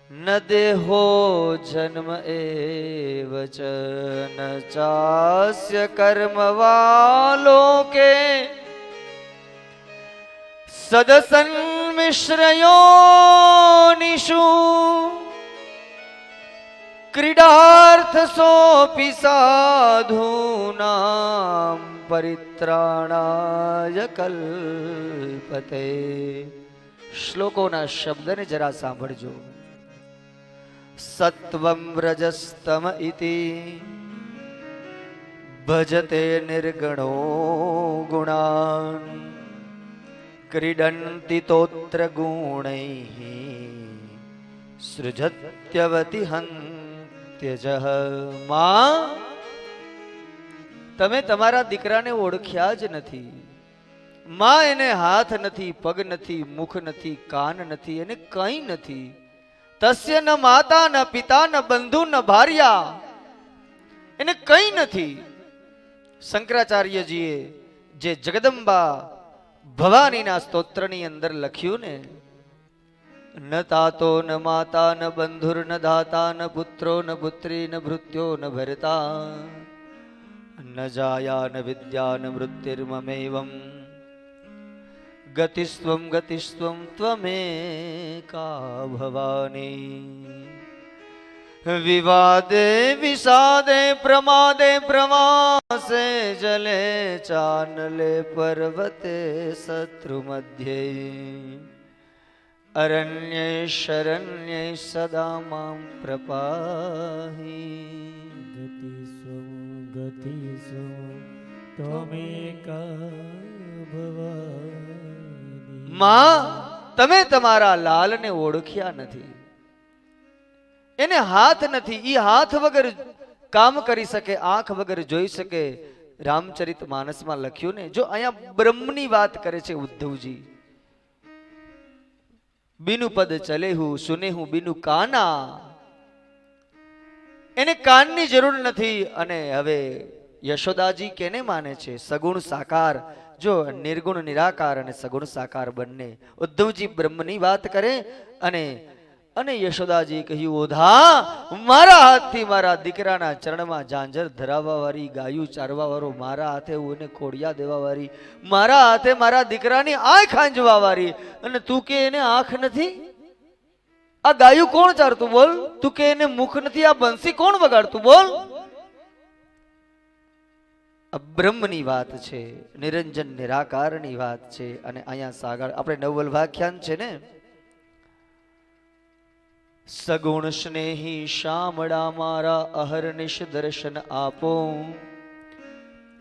ન દેહો જન્મ એવ ચ ન ચાસ્ય કર્મવા લોકે સદસન્મિશ્રયોનિષુ ક્રીડાર્થ સોપી સાધૂનાં પરિત્રાણાય કલ્પતે. શ્લોકોના શબ્દને જરા સાંભળજો. સત્વં રજસ્તમ ઇતિ ભજતે નિર્ગણો ગુણાન ક્રીડન્તિ તોત્ર ગુણૈઃ સૃજત્યવતિ હંત્યજઃ. માં, તમે તમારા દીકરાને ઓળખ્યા જ નથી. માં, એને હાથ નથી, પગ નથી, મુખ નથી, કાન નથી, એને કંઈ નથી. તસ્ય ન માતા ન પિતા ન બંધુ ન ભાર્યા, એને કંઈ નથી. શંકરાચાર્યજીએ જે જગદંબા ભવાનીના સ્તોત્રની અંદર લખ્યું ને, ન તાતો ન માતા ન બંધુર ન દાતા ન પુત્રો ન પુત્રી ન ભૃત્યો ન ભરતા ન જાયા ન વિદ્યા ન મૃત્યુર્મમેવમ ગતિસ્ત્વમ ગતિસ્ત્વમ ત્વમેકા ભવાની વિવાદે વિષાદે પ્રમાદે પ્રવાસે જલે ચાનલે પર્વતે શત્રુ મધ્યે અરણ્યે શરણ્યે સદા મામ પ્રપાહી ગતિ સ્વમ ત્વમેકા ભવાની. માં તમે તમારા લાલને ઓળખ્યા નથી, એને હાથ નથી, ઈ હાથ વગર કામ કરી શકે, આંખ વગર જોઈ શકે. રામચરિત માનસમાં લખ્યું ને, જો અહીંયા બ્રહ્મની વાત કરે છે ઉદ્ધવજી. બીનું પદ ચલે હું સુને હું બીનું કાના, એને કાનની જરૂર નથી. અને હવે યશોદાજી કેને માને છે? સગુણ સાકાર. જો નિર્ગુણ નિરાકાર અને સગુણ સાકાર બંને. ઉદ્ધવજી બ્રહ્મની વાત કરે અને અને યશોદાજી કહ્યું, ઓધા મારા હાથથી મારા દીકરાના ચરણમાં ઝાંઝર ધરાવવા વાળી, ગાયું ચારવા વાળો મારા હાથે, એને ખોડિયા દેવા વાળી, મારા હાથે મારા દીકરાની આંખ આંજવા વાળી, અને તું કે એને આંખ નથી? આ ગાયું કોણ ચારતું બોલ? તું કે એને મુખ નથી? આ બંસી કોણ વગાડતું બોલ? બ્રહ્મની વાત છે, નિરંજન નિરાકારની વાત છે. અને અહીંયા સાગર આપણે નવવલ્ભાખ્યાન છે ને, સગુણ સ્નેહી શામળા મારા અહર્નિશ દર્શન આપો,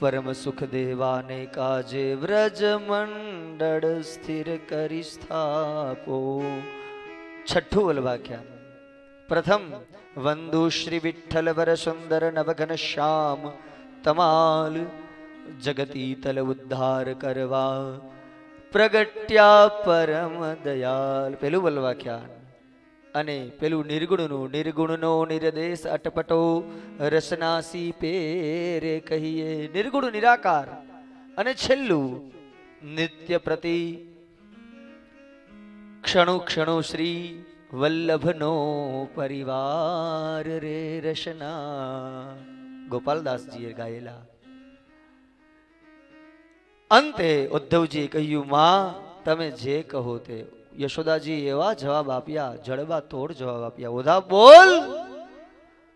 પરમ સુખ દેવાને કાજે વ્રજ મંડળ સ્થિર કરી સ્થાપો. છઠ્ઠું વલ્ભાખ્યાન. પ્રથમ વંદુ શ્રી વિઠ્ઠલ વર સુંદર નવઘન શ્યામ, તમાલ જગતીતલ ઉદ્ધાર કરવા પ્રગટ્યા પરમ દયાલ. પેલું વલ્ભાખ્યાન. અને પેલું નિર્ગુણનું, નિર્ગુણનો નિર્દેશ અટપટો રસનાસી પેરે કહીએ, નિર્ગુણ નિરાકાર. અને છેલ્લું નિત્ય પ્રતિ ક્ષણુ ક્ષણુ શ્રી વલ્લભનો પરિવાર રે રસના, ગોપાલદાસજીએ ગાયેલા. અંતે ઉદ્ધવજીએ કહ્યું, માં તમે જે કહો તે. યશોદાજી એવા જવાબ આપ્યા, જડબા તોડ જવાબ આપ્યા, ઓધા બોલ.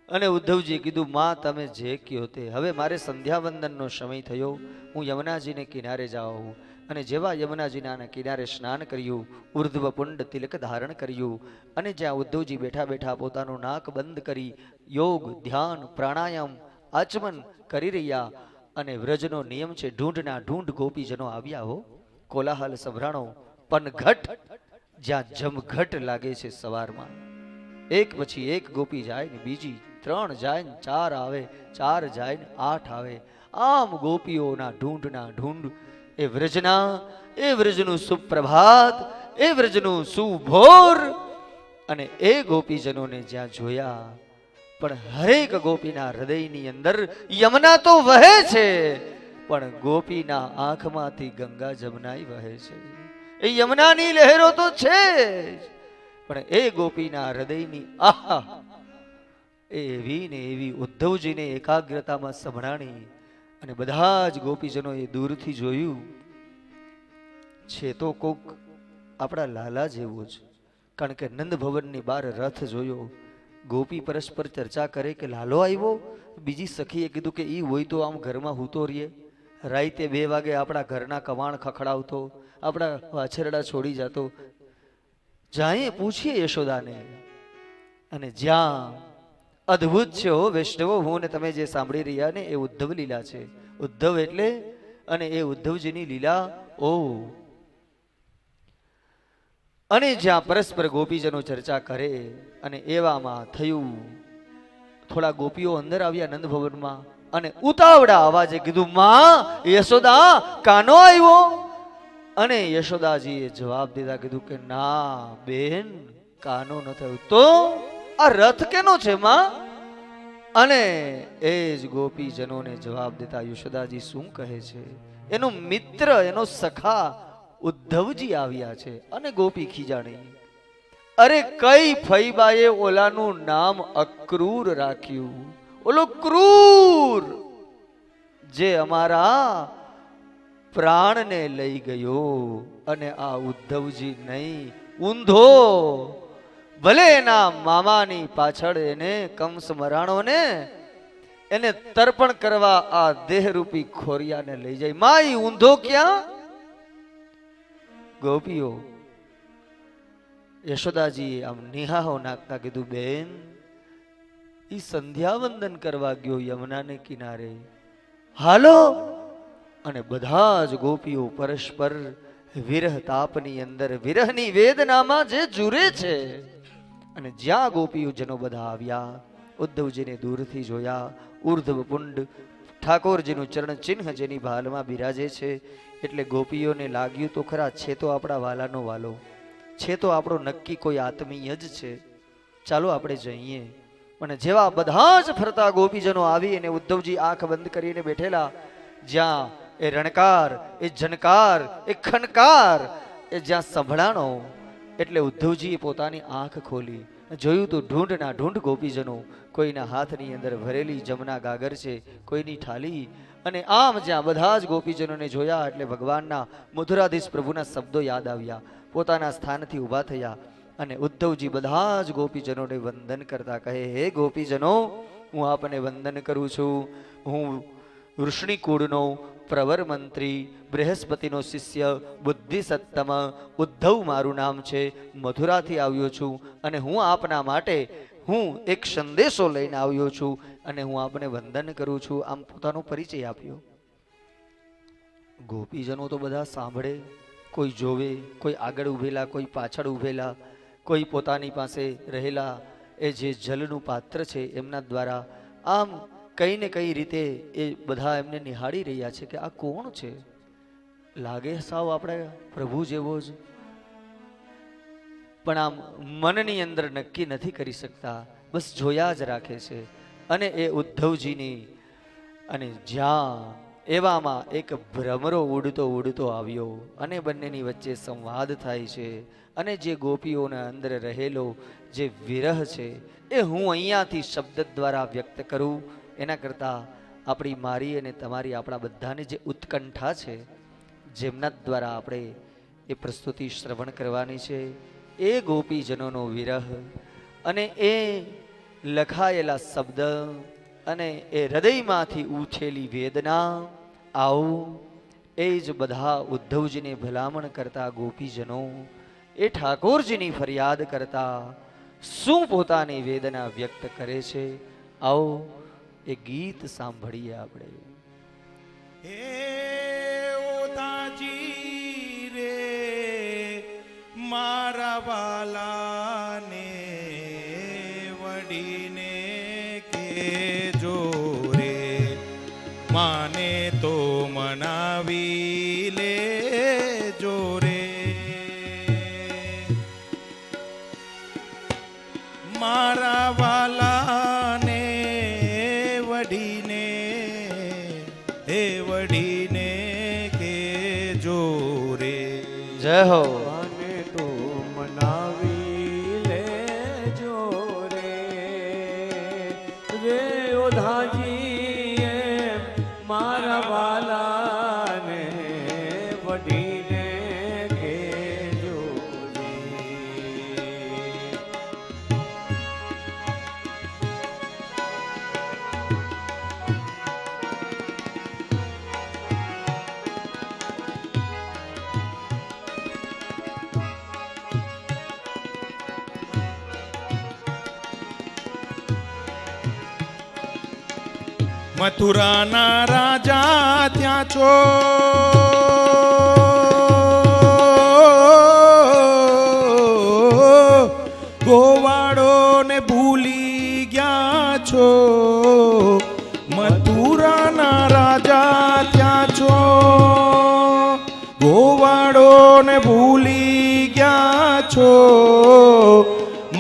અને ઉદ્ધવજીએ કીધું, માં તમે જે કહો તે. હવે મારે સંધ્યાવંદનનો સમય થયો, હું યમુનાજીને કિનારે જાઉં. અને જેવા યમુનાજીના કિનારે સ્નાન કર્યું, ઉર્ધ્વ પુંડ તિલક ધારણ કર્યું, અને જ્યાં ઉદ્ધવજી બેઠા બેઠા પોતાનું નાક બંધ કરી યોગ ધ્યાન પ્રાણાયામ આચમન કરી રહ્યા. અને વ્રજનો નિયમ છે, ઢૂંઢના ઢૂંઢ ગોપીજનો આવ્યા હો. કોલાહલ સંભળાણો, પણ ઘટ જ્યાં જમઘટ લાગે છે સવારમાં. એક પછી એક ગોપી જાય ને બીજી, 3 જાય ને 4 આવે, 4 જાય ને 8 આવે. આમ ગોપીઓના ઢૂંઢના ઢૂંઢ એ વ્રજના, એ વ્રજનું સુપ્રભાત, એ વ્રજનું સુભોર. અને એ ગોપીજનોને જ્યાં જોયા, પણ હરેક ગોપીના હૃદયની અંદર યમુના તો વહે છે, પણ ગોપીના આંખમાંથી ગંગા જમનાઈ વહે છે. એ યમુનાની લહેરો તો છે, પણ એ ગોપીના હૃદયની આહા એવી ને એવી ઉદ્ધવજીને એકાગ્રતામાં સંભળાણી. અને બધા જ ગોપીજનોએ દૂરથી જોયું છે તો કોક આપણા લાલા જેવો જ. કારણ કે નંદ ભવનની બહાર રથ જોયો, ગોપી પરસ્પર ચર્ચા કરે કે લાલો આવ્યો. બીજી સખીએ કીધું કે ઈ હોય તો આમ ઘરમાં હૂતો રહીએ, રાતે 2 વાગે આપણા ઘરના કવાણ ખખડાવતો, આપણા વાછરડા છોડી જતો. જાય પૂછીએ યશોદાને. અને જ્યાં અદ્ભુત છે હો વૈષ્ણવો, હું ને તમે જે સાંભળી રહ્યા ને એ ઉદ્ધવ લીલા છે. ઉદ્ધવ એટલે, અને એ ઉદ્ધવજીની લીલા. ઓ અને જ્યાં પરસ્પર ગોપીજનો ચર્ચા કરે, અને એવામાં થયું થોડા ગોપીઓ અંદર આવ્યા નંદ ભવનમાં, અને ઉતાવળા અવાજે કીધું, માં યશોદા કાનો આવ્યો. અને યશોદાજીએ જવાબ દીધા, કીધું કે ના બેન, કાનો ન થયો. તો આ રથ કેનો છે માં? અને એ જ ગોપીજનોને જવાબ દેતા યશોદાજી શું કહે છે, એનો મિત્ર, એનો સખા ઉદ્ધવજી આવ્યા છે. અને ગોપી ખીજાણી. અરે કઈ ફઈબાએ ઓલાનું નામ અક્રૂર રાખ્યું, ઓલો ક્રૂર જે અમારા પ્રાણને લઈ ગયો. અને આ ઉદ્ધવજી નહીં, ઊંધો, ભલે એના મામાની પાછળ એને કંસ મરાણો ને એને તર્પણ કરવા આ દેહરૂપી ખોરિયાને લઈ જાય. માઈ ઊંધો ક્યાં? ગોપીઓ યશોદાજી આમ નિહાહો નાખતા કીધું, બેન ઈ સંધ્યા વંદન કરવા ગયો યમુનાને કિનારે, હાલો. અને બધા જ ગોપીઓ પરસ્પર વિરહ તાપની અંદર વિરહની વેદનામાં જે જુરે છે. અને જ્યાં ગોપીઓ જનો બધા આવ્યા, ઉદ્ધવજીને દૂરથી જોયા, ઉર્ધ્વ પુંડ ઠાકોરજીનું ચરણ ચિહ્ન જેની ભાલમાં બિરાજે છે, એટલે ગોપીઓને લાગ્યું તો ખરા છે તો આપણા વાલાનો વાલો છે, તો આપણો નક્કી કોઈ આત્મીય જ છે, ચાલો આપણે જઈએ. અને જેવા બધા જ ફરતા ગોપીજનો આવી અને ઉદ્ધવજી આંખ બંધ કરીને બેઠેલા, જ્યાં એ રણકાર, એ જનકાર, એ ખનકાર એ જ્યાં સંભળાણો, એટલે ઉદ્ધવજીએ પોતાની આંખ ખોલી, જોયું તો ઢૂંઢના ઢૂંઢ ગોપીજનો, કોઈના હાથની અંદર ભરેલી જમના ગાગર છે, કોઈની થાળી. અને આમ જ્યાં બધા જ ગોપીજનોને જોયા એટલે ભગવાનના મધુરાધીશ પ્રભુના શબ્દો યાદ આવ્યા, પોતાના સ્થાનથી ઊભા થયા. અને ઉદ્ધવજી બધા જ ગોપીજનોને વંદન કરતા કહે, હે ગોપીજનો, હું આપને વંદન કરું છું. હું વૃષ્ણિકુળનો પ્રવર મંત્રી, બૃહસ્પતિનો શિષ્ય, બુદ્ધિ સત્તમ ઉદ્ધવ મારું નામ છે, મથુરાથી આવ્યો છું. અને હું આપના માટે હું એક સંદેશો લઈને આવ્યો છું અને હું આપને વંદન કરું છું. આમ પોતાનો પરિચય આપ્યો. ગોપીજનો તો બધા સાંભળે, કોઈ જોવે, કોઈ આગળ ઊભેલા, કોઈ પાછળ ઊભેલા, કોઈ પોતાની પાસે રહેલા એ જે જલનું પાત્ર છે એમના દ્વારા આમ કઈ ને કઈ રીતે એ બધા એમને નિહાળી રહ્યા છે કે આ કોણ છે, લાગે સાવ આપણે પ્રભુ જેવો જ, પણ આમ મનની અંદર નક્કી નથી કરી શકતા, બસ જોયા જ રાખે છે. અને એ ઉદ્ધવજીની અને જ્યાં એવામાં એક ભ્રમરો ઉડતો ઉડતો આવ્યો અને બંનેની વચ્ચે સંવાદ થાય છે. અને જે ગોપીઓના અંદર રહેલો જે વિરહ છે એ હું અહીંયાથી શબ્દ દ્વારા વ્યક્ત કરું એના કરતાં આપણી મારી અને તમારી આપણા બધાની જે ઉત્કંઠા છે, જેમના દ્વારા આપણે એ પ્રસ્તુતિ શ્રવણ કરવાની છે, એ ગોપીજનોનો વિરહ અને એ લખાયેલા શબ્દ અને એ હૃદયમાંથી ઉઠેલી વેદના, આવું એ જ બધા ઉદ્ધવજીને ભલામણ કરતા ગોપીજનો એ ઠાકોરજીની ફરિયાદ કરતા શું પોતાની વેદના વ્યક્ત કરે છે. આવો એ ગીત સાંભળીએ આપણે. હે ઓતાજી રે મારા વાલાને વડીને કેજો રે, માને તો મનાવી લેજો રે, મારા વાલાને વડીને હે વડીને કેજો રે. જય હો. અને તો મનાવી લેજો રે, રે ઓધાજી મારા વાલાને વડીને કેજો રે. મથુરાના રાજા ત્યાં છો, ગોવાળો ને ભૂલી ગયા છો. મથુરાના રાજા ત્યાં છો, ગોવાળો ને ભૂલી ગયા છો,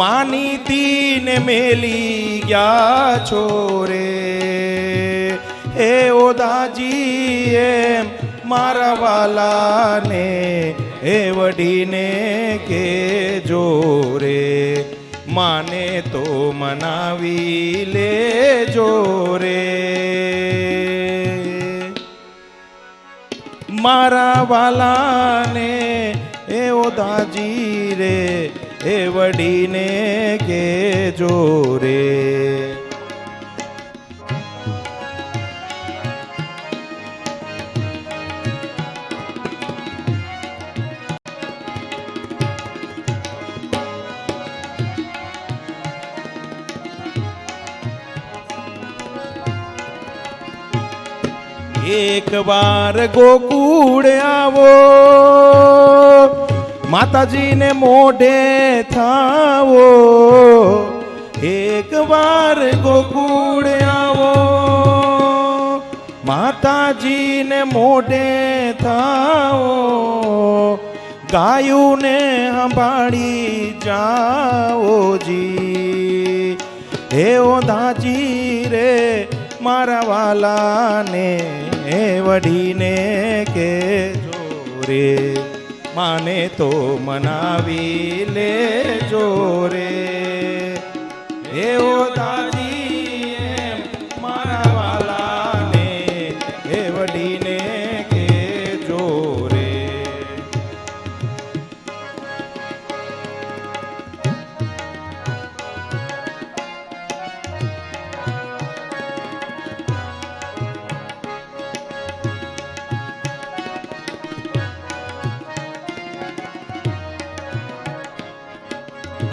માનીતી ને મેલી ગયા છો રે. હે ઓદાજી એમ મારા વાલાને એ વડીને કે જોરે માને તો મનાવી લેજો રે મારા વાલાને એ ઓદાજી રે એ વડીને કે જોરે એક વાર ગોકુળ આવો માતાજીને મોઢે થાવો એક વાર ગોકુળ આવો માતાજીને મોઢે થાવો ગાયુંને સંભાળી જાઓ જી હે ઓધાજી રે મારા વાલાને વડીને કે જોરે માને તો મનાવી લેજો રે એવો દાદી મારા વાલાને વડીને કે જોરે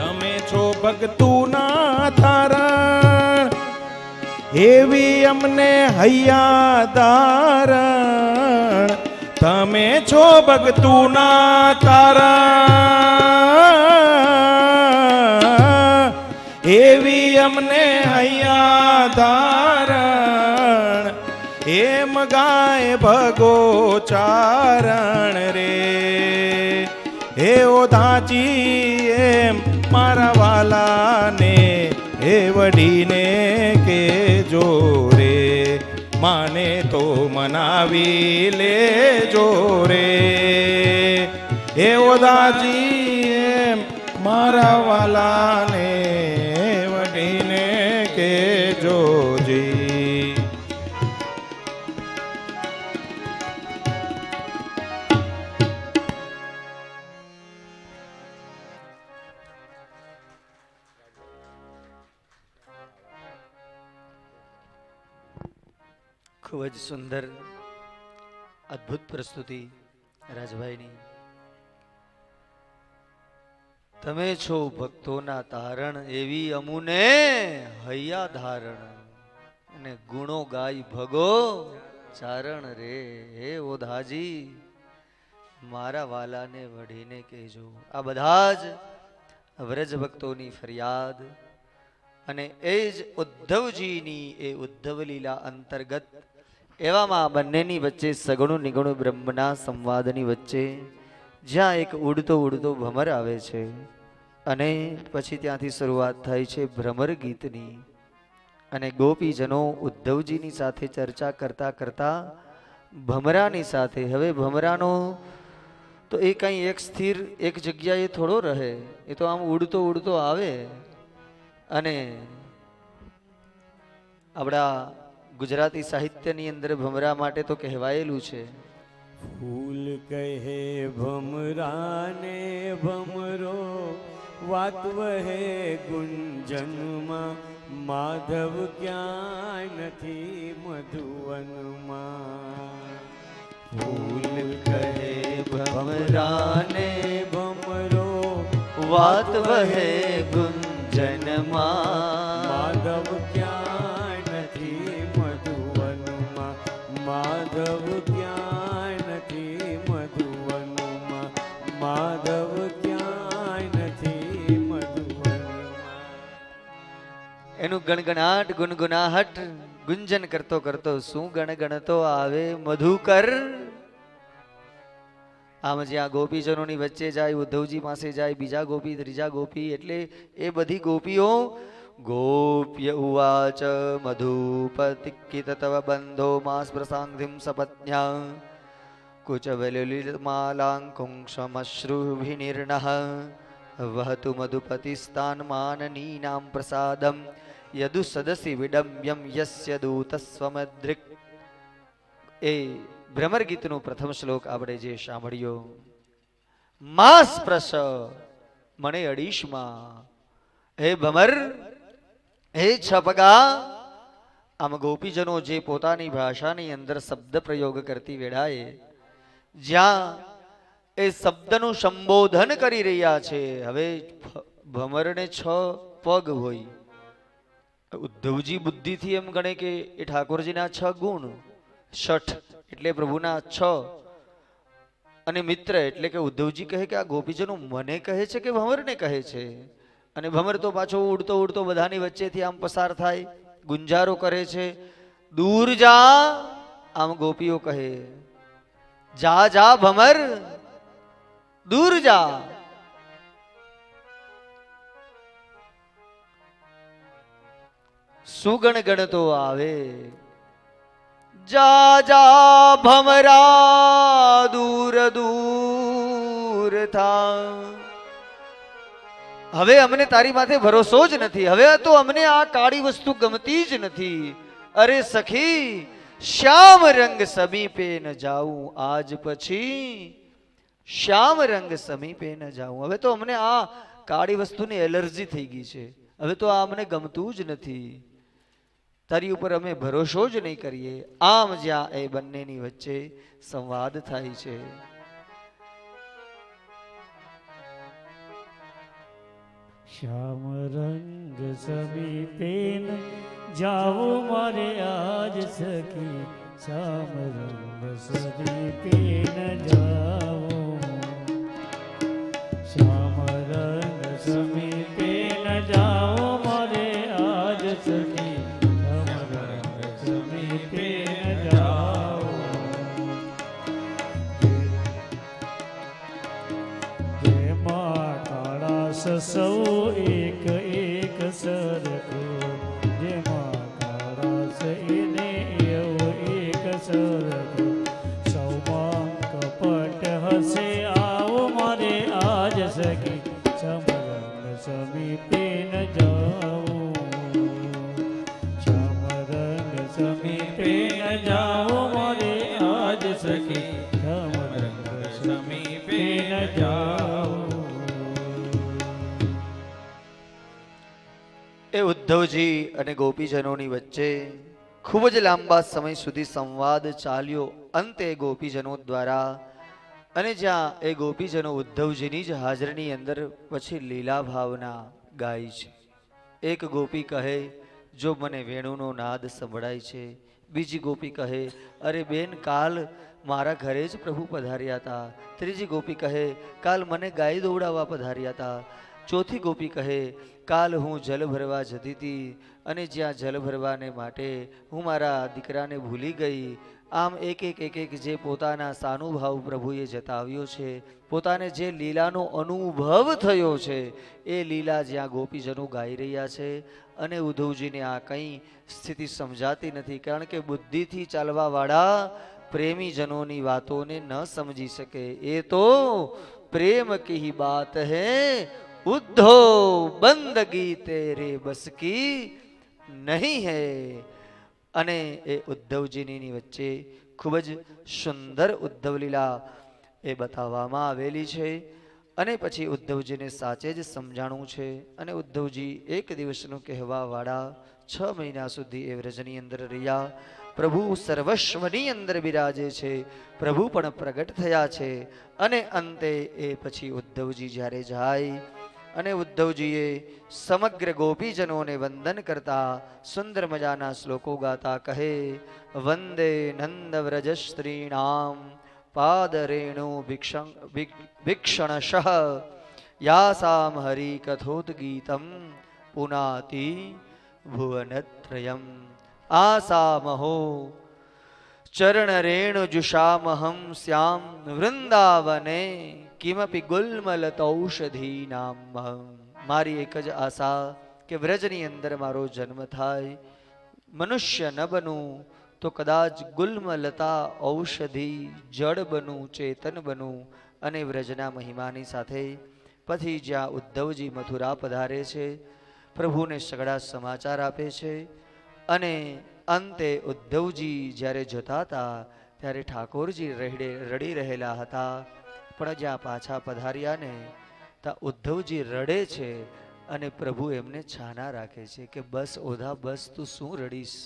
તમે છો ભક્તુના તારણ એવી અમને હૈયા તારણ તમે છો ભક્તુના તારણ એવી અમને હૈયા તારણ એમ ગાય ભગો ચારણ રે હે ઓધાજી એમ મારા વાલાને હે વડીને કે જોરે માને તો મનાવી લેજો રે હે ઓધાજી એમ મારા વાલાને વડીને કે જોજી ખૂબ જ સુંદર અદ્ભુત પ્રસ્તુતિ રાજભાઈની. તમે છો ભક્તોના તારણ એવી અમુને હૈયા ધારણ અને ગુણો ગાય ભગો ચારણ રે હે ઓધાજી મારા વાલાને વઢીને કહેજો. આ બધા જ વ્રજ ભક્તોની ફરિયાદ અને એ જ ઉદ્ધવજીની એ ઉદ્ધવ લીલા અંતર્ગત એવામાં બંનેની વચ્ચે સગુણું નિગુણું બ્રહ્મના સંવાદની વચ્ચે જ્યાં એક ઉડતો ઉડતો ભમર આવે છે અને પછી ત્યાંથી શરૂઆત થાય છે ભ્રમર ગીતની અને ગોપીજનો ઉદ્ધવજીની સાથે ચર્ચા કરતા કરતા ભમરાની સાથે હવે ભમરાનો તો એ કંઈ એક સ્થિર એક જગ્યાએ થોડો રહે, એ તો આમ ઉડતો ઉડતો આવે અને આપણા ગુજરાતી સાહિત્યની અંદર ભમરા માટે તો કહેવાયેલું છે ફૂલ કહે ભમરાને ભમરો વાત વહે ગુંજનમાં માધવ ક્યાંય નથી મધુવનમાં. ફૂલ કહે ભમરાને ભમરો વાત વહે ગુંજનમાં માધવ ક્યાંય નથી મધુવનમાં માધવ ક્યાંય નથી મધુવનમાં માધવ ક્યાંય નથી મધુવનમાં. એનું ગણગણાટ ગુનગુનાહટ ગુંજન કરતો કરતો શું ગણગણતો આવે મધુકર. આમ જ્યાં ગોપીજનોની વચ્ચે જાય, ઉદ્ધવજી પાસે જાય, બીજા ગોપી ત્રીજા ગોપી, એટલે એ બધી ગોપીઓ ગોપ્ય ઉવાચ મધુપતિકિત તવ બંધો માસ પ્રસાંગિમ સપત્ન્યા कुचवलितमालाङ्कुंशमश्रुभिनिर्णः वहतु मधुपतिस्तान्माननीनां प्रसादं यदु सदसि विडम्ब्यं यस्य दूतस्वमदृक्। એ ભ્રમર ગીતનો પ્રથમ શ્લોક આપણે જે સાંભળ્યો, માં સ્પર્શ મને અડીશમાં. હે ભમર, હે છપગા, આમ ગોપીજનો જે પોતાની ભાષાની અંદર શબ્દ પ્રયોગ કરતી વેળાએ જ્યાં એ શબ્દનું સંબોધન કરી રહ્યા છે. હવે ભમરને 6 પગ હોય. ઉદ્ધવજી બુદ્ધિથી એમ ગણે કે એ ઠાકોરજીના 6 ગુણ, શઠ એટલે પ્રભુના 6 અને મિત્ર એટલે કે ઉદ્ધવજી કહે કે આ ગોપીજનો મને કહે છે કે ભમરને કહે છે. અને ભમર તો પાછો ઉડતો ઉડતો બધાની વચ્ચેથી આમ પસાર થાય, ગુંજારો કરે છે, દૂર જા. આમ ગોપીઓ કહે, જા જા ભમર, દૂર જા. સુગણ ગણતો આવે, જા જા ભમરા, દૂર દૂર થા. હવે અમને તારી માથે ભરોસો જ નથી. હવે તો અમને આ કાળી વસ્તુ ગમતી જ નથી. અરે સખી, શ્યામ રંગ સમીપે ન જાઉં, આજ પછી શ્યામ રંગ સમીપે ન જાઉં. હવે તો અમને આ કાળી વસ્તુની એલર્જી થઈ ગઈ છે. હવે તો આ અમને ગમતું જ નથી. તારી ઉપર અમે ભરોસો જ નહીં કરીએ. આમ જ્યાં એ બંનેની વચ્ચે સંવાદ થાય છે. શ્યામ રંગ સમીપે ન જાઓ મારે આજ સખી, શ્યામ રંગ સમીપે ન જાઓ, શ્યામ રંગ સમીપે ન જાઓ મારે આજ સખી, શ્યામ રંગ સમીપે ન જાઓ. જેમાં કાળા સૌ એક એક સરખો, જેમાં કાળા એને એવો એક સરખો, સૌમાં કપટ હશે આવો મારે આજ સખી, સમરંગ સમીપે ન જાઓ, સમરંગ સમીપે ન જાઓ મારે આજ સખી, સમરંગ સમીપે ન જાઓ. એ ઉદ્ધવજી અને ગોપીજનોની વચ્ચે ખૂબ જ લાંબા સમય સુધી સંવાદ ચાલ્યો. અંતે ગોપીજનો દ્વારા અને જ્યાં એ ગોપીજનો ઉદ્ધવજીની જ હાજરીની અંદર પછી લીલા ભાવના ગાય છે. એક ગોપી કહે, જો મને વેણુનો નાદ સંભળાય છે. બીજી ગોપી કહે, અરે બેન, કાલ મારા ઘરે જ પ્રભુ પધાર્યા હતા. ત્રીજી ગોપી કહે, કાલ મને ગાય દોડાવવા પધાર્યા હતા. ચોથી ગોપી કહે, કાલ હું જલ ભરવા જતી હતી અને જ્યાં જલ ભરવાને માટે હું મારા દીકરાને ભૂલી ગઈ. આમ એક એક જે પોતાના સાનુભાવ પ્રભુએ જતાવ્યો છે, પોતાને જે લીલાનો અનુભવ થયો છે, એ લીલા જ્યાં ગોપીજનો ગાઈ રહ્યા છે. અને ઉદ્ધવજીને આ કંઈ સ્થિતિ સમજાતી નથી, કારણ કે બુદ્ધિથી ચાલવાવાળા પ્રેમીજનોની વાતોને ન સમજી શકે. એ તો પ્રેમ કી બાત હૈ, ઉદ્ધવ બંદગી તેરે બસ કી નહીં હૈ. અને એ ઉદ્ધવજીની વચ્ચે ખૂબ જ સુંદર ઉદ્ધવ લીલા એ બતાવવામાં આવેલી છે. અને પછી ઉદ્ધવજીને સાચે જ સમજાણું છે. અને ઉદ્ધવજી એક દિવસનું કહેવાવાળા 6 મહિના સુધી એ વ્રજની અંદર રહ્યા. પ્રભુ સર્વસ્વની અંદર બિરાજે છે. પ્રભુ પણ પ્રગટ થયા છે. અને અંતે એ પછી ઉદ્ધવજી જ્યારે જાય અને ઉદ્ધવજીએ સમગ્ર ગોપીજનોને વંદન કરતા સુંદર મજાના શ્લોકો ગાતા કહે, વંદે નંદ વ્રજ સ્ત્રીણામ પાદરેણુ ભિક્ષણશઃ યાસામ હરિ કથોત ગીતમ પુનાતિ ભુવનત્રયમ. આસામહો ચરણ રેણુ જુષામહમ શ્યામ વૃંદાવને કિમપી ગુલ્મલતૌષધી નામ. મારી એક જ આશા કે વ્રજની અંદર મારો જન્મ થાય, મનુષ્ય ન બનું તો કદાચ ગુલ્મ લતા ઔષધિ જળ બનું ચેતન બનું અને વ્રજના મહિમાની સાથે પછી જ્યાં ઉદ્ધવજી મથુરા પધારે છે, પ્રભુને સગળા સમાચાર આપે છે અને અંતે ઉદ્ધવજી જ્યારે જતા હતા ત્યારે ઠાકોરજી રડી રહેલા હતા. પણ જ્યાં પાછા પધાર્યા ને ત્યાં ઉદ્ધવજી રડે છે અને પ્રભુ એમને છાના રાખે છે કે બસ ઓધા બસ, તું શું રડીશ?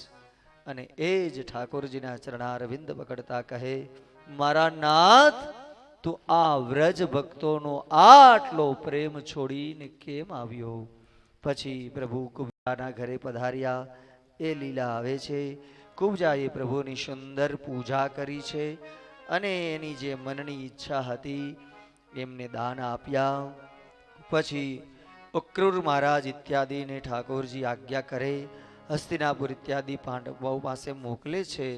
અને એ જ ઠાકોરજીના ચરણારવિંદ પકડતા કહે, મારા નાથ, તું આ વ્રજ ભક્તોનો આટલો પ્રેમ છોડીને કેમ આવ્યો? પછી પ્રભુ કુબજાના ઘરે પધાર્યા. એ લીલા આવે છે. કુબજાએ પ્રભુની સુંદર પૂજા કરી છે અને એની જે મનની ઈચ્છા હતી એમને દાન આપ્યા. પછી ઉક્રૂર મહારાજ ઇત્યાદિને ઠાકોરજી આજ્ઞા કરે, હસ્તિનાપુર ઇત્યાદિ પાંડવો પાસે મોકલે છે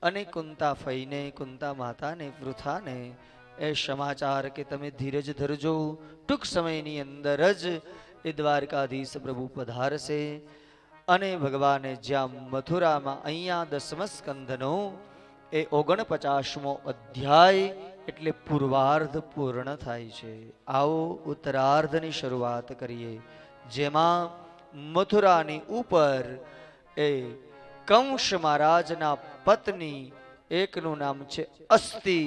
અને કુંતા ફઈને, કુંતા માતાને, પૃથાને એ સમાચાર કે તમે ધીરજ ધરજો, ટૂંક સમયની અંદર જ એ દ્વારકાધીશ પ્રભુ પધારશે. અને ભગવાને જ્યાં મથુરામાં અહીંયા 10મ સ્કંધનો એ 49મો અધ્યાય એટલે પૂર્વાર્ધ પૂર્ણ થાય છે. આવો ઉત્તરાર્ધની શરૂઆત કરીએ, જેમાં મથુરાની ઉપર એ કંસ મહારાજના પત્ની, એકનું નામ છે અસ્તિ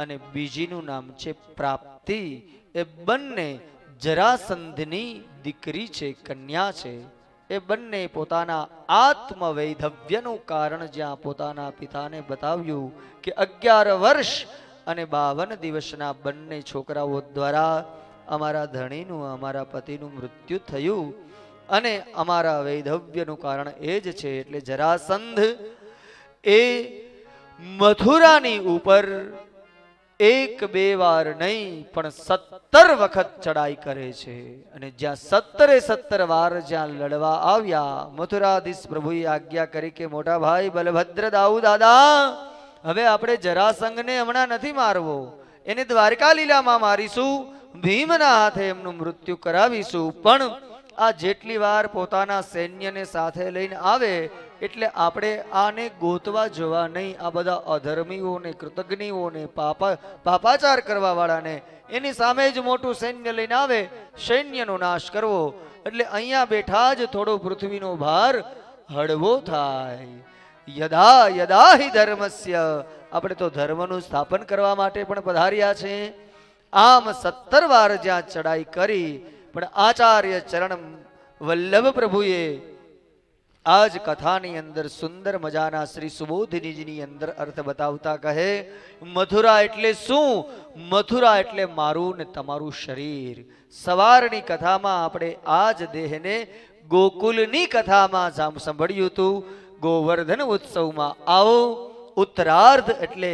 અને બીજીનું નામ છે પ્રાપ્તિ, એ બંને જરાસંધની દીકરી છે, કન્યા છે. એ બંને પોતાના આત્મવૈધવ્યનું કારણ જ્યાં પોતાના પિતાને બતાવ્યું કે 11 વર્ષ અને 52 દિવસના બંને છોકરાઓ દ્વારા અમારા ધણીનું, અમારા પતિનું મૃત્યુ થયું અને અમારા વૈધવ્યનું કારણ એ જ છે. એટલે જરાસંધ એ મથુરાની ઉપર 1-2 વાર નહીં પણ 17 વખત ચડાઈ કરે છે. અને જ્યાં 17 વાર જ્યાં લડવા આવ્યા, મથુરાધીશ પ્રભુએ આજ્ઞા કરી કે મોટા ભાઈ બલભદ્ર દાઉ દાદા, હવે આપણે જરાસંઘને હમણાં નથી મારવો, એને દ્વારકા લીલામાં મારીશું, ભીમના હાથે એમનું મૃત્યુ કરાવીશું. પણ આ જેટલી વાર પોતાના સૈન્યને સાથે લઈને આવે એટલે આપણે આને ગોતવા જવા નહીં. આ બધા અધર્મીઓને, કૃતજ્ઞીઓને, પાપાચાર કરવા વાળાને એની સામે જ મોટું સૈન્ય લઈને આવે, સૈન્યનો નાશ કરવો. એટલે અહીંયા બેઠા જ થોડો પૃથ્વીનો ભાર હળવો થાય. યદા યદા હિ ધર્મસ્ય, આપણે તો ધર્મનું સ્થાપન કરવા માટે પણ પધાર્યા છે. આમ 17 વાર જ્યાં ચડાઈ કરી, પણ આચાર્ય ચરણ વલ્લભ પ્રભુએ આજ કથાની અંદર સુંદર મજાના શ્રી સુબોધિનીજીની અંદર અર્થ બતાવતા કહે, મથુરા એટલે શું? મથુરા એટલે મારું ને તમારું શરીર. સવારની કથામાં આપણે આજ દેહને ગોકુલની કથામાં સાંભળ્યું હતું. ગોવર્ધન ઉત્સવમાં આવો ઉત્તરાર્ધ એટલે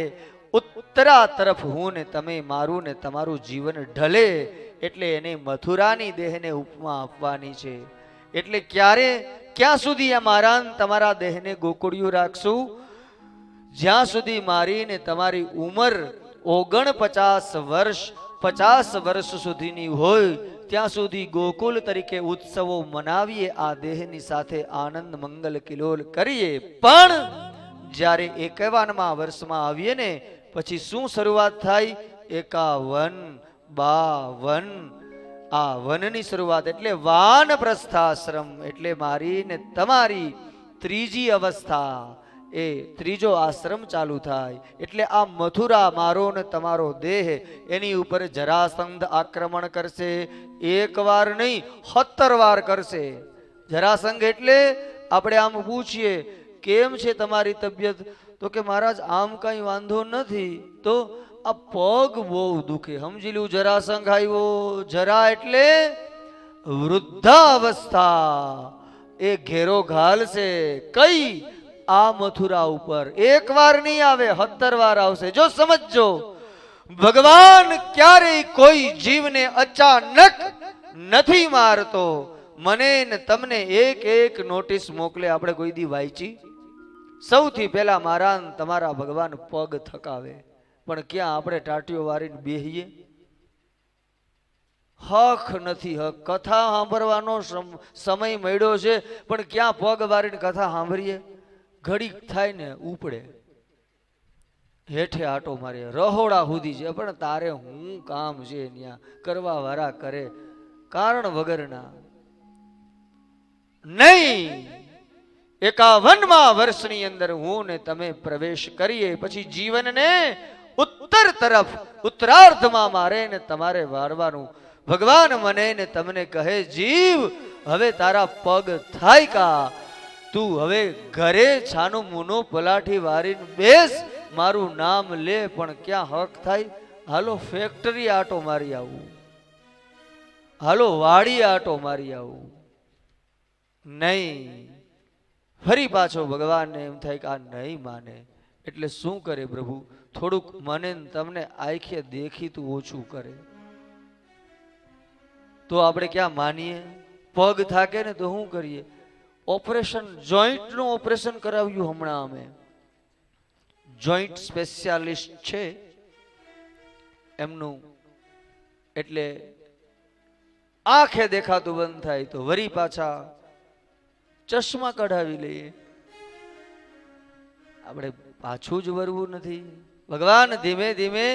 ઉત્તરા તરફ હું ને તમે, મારું ને તમારું જીવન ઢલે એટલે એને મથુરાની દેહને ઉપમા આપવાની છે. એટલે ક્યાં સુધી આ મારા તમારા દેહને ગોકુળિયું રાખશું? જ્યાં સુધી મારીને તમારી ઉંમર 49 વર્ષ 50 વર્ષ સુધીની હોય ત્યાં સુધી ગોકુલ તરીકે ઉત્સવો મનાવીએ, આ દેહની સાથે આનંદ મંગલ કિલોલ કરીએ. પણ જ્યારે 51મા વર્ષમાં આવીએ ને પછી શું શરૂઆત થાય? 51, 52 આ વનની શરૂઆત એટલે વાનપ્રસ્થાશ્રમ, એટલે મારી ને તમારી ત્રીજી અવસ્થા, એ ત્રીજો આશ્રમ ચાલુ થાય. એટલે આ મથુરા મારો ને તમારો દેહ, એની ઉપર જરાસંધ આક્રમણ કરશે. 1 વાર નહીં 17 વાર કરશે. જરાસંઘ એટલે આપણે આમ પૂછીએ કેમ છે તમારી તબિયત, તો કે મહારાજ આમ કઈ વાંધો નથી, તો આ પગ બહુ દુખે. સમજી લ્યું, જરાસંઘ આવ્યો. જરા એટલે વૃદ્ધાવસ્થા, એ ઘેરો ઘાલશે. કઈ? આ મથુરા ઉપર 1 વાર નહીં આવે, 17 વાર આવશે. જો સમજો, ભગવાન ક્યારેય કોઈ જીવને અચાનક નથી મારતો. મને ને તમને એક નોટિસ મોકલે, આપણે કોઈ દી વાંચી? સૌથી પહેલા મારા તમારા ભગવાન પગ થકાવે, પણ ક્યાં આપણે ટાટીઓ વારીને બેહીએ? હક નથી. હક કથા સાંભળવાનો સમય મળ્યો છે, પણ ક્યાં પગ વારીને કથા સાંભળીએ? ઘડીક થાય ને ઉપડે, હેઠે આટો મારે, રહોડા સુધી છે, પણ તારે હું કામ છે ત્યાં કરવા વાળા કરે કારણ વગરના નહીં. 51મા વર્ષની અંદર હું ને તમે પ્રવેશ કરીએ પછી જીવનને ઉત્તર તરફ ઉત્તરાર્ધમાં મારે ને તમારે વાળવાનું. ભગવાન મને ને તમને કહે, જીવ હવે તારા પગ થાય કા, તું હવે ઘરે છાનું મૂનું પલાઠી વારીને બેસ, મારું નામ લે. પણ ક્યાં હક થાય? હાલો ફેક્ટરી આટો મારી આવું, હાલો વાડી આટો મારી આવું. નહીં. ફરી પાછો ભગવાનને એમ થાય કે આ નહીં માને, એટલે શું કરે પ્રભુ? થોડુંક મને ને તમને આંખે દેખીતું ઓછું કરે તો આપણે ક્યાં માનીએ? પગ થાકે ને તો શું કરીએ? ઓપરેશન, જોઈન્ટનું ઓપરેશન કરાવ્યું હમણાં અમે. જોઈન્ટ સ્પેશિયાલિસ્ટ છે એમનું, એટલે આંખે દેખાતું બંધ થાય તો વરી પાછા ચશ્મા કઢાવી લઈએ. આપણે પાછું જ વરવું નથી. ભગવાન ધીમે ધીમે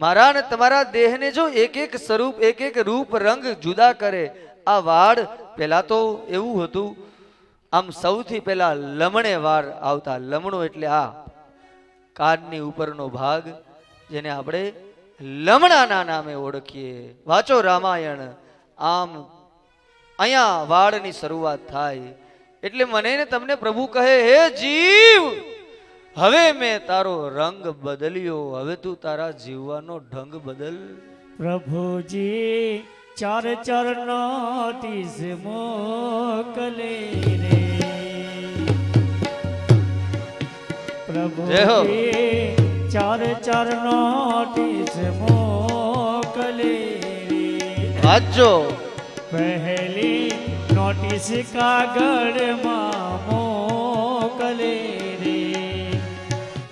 મારા ને તમારા દેહને જો એક એક સ્વરૂપ, એક એક રૂપ રંગ જુદા કરે. આ વાળ પહેલા તો એવું હતું, આમ સૌથી પહેલા લમણે વાળ આવતા. લમણો એટલે આ કાનની ઉપરનો ભાગ, જેને આપણે લમણાના નામે ઓળખીએ. વાંચો રામાયણ, આમ અહીંયા વાળની શરૂઆત થાય. એટલે મને ને તમને પ્રભુ કહે, હે જીવ, હવે મેં તારો રંગ બદલ્યો, હવે તું તારા જીવવાનો ઢંગ બદલ. પ્રભુજી ચાર ચરણો તીસ મોકલે રે, પ્રભુજી ચાર ચરણો તીસ મોકલે રે. વાંચો. પહેલી નોટિસ કાગળમાં મોકલે રે,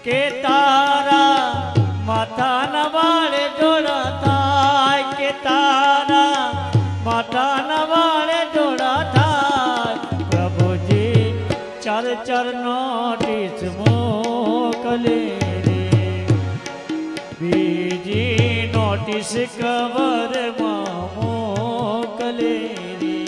કે તારા માથાના વાળે ડોળા થાય, કે તારા માથાના વાળે ડોળા થાય. પ્રભુજી ચાર ચાર નોટિસ મોકલે રે, બીજી નોટિસ કવરમાં મોકલે રે,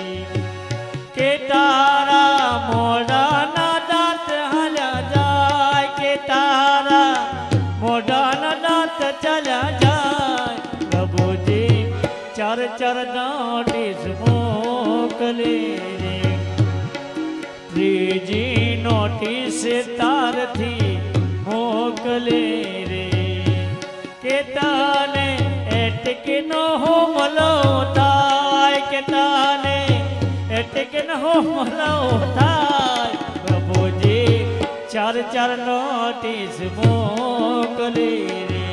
કે તારા મોઢાના દાંત હાલ્યા જાય, કે તારા મોઢાના દાંત ચાલ્યા જાય. પ્રભુજી ચાર ચાર નોટિસ મોકલે રે, ત્રીજી નોટિસ તારથી મોકલે રે, કે તને એટકનો હુમલો થાય, કે તને એટકનો હુમલો થાય. પ્રભુજી ચાર ચાર નોટિસ મોકલે રે,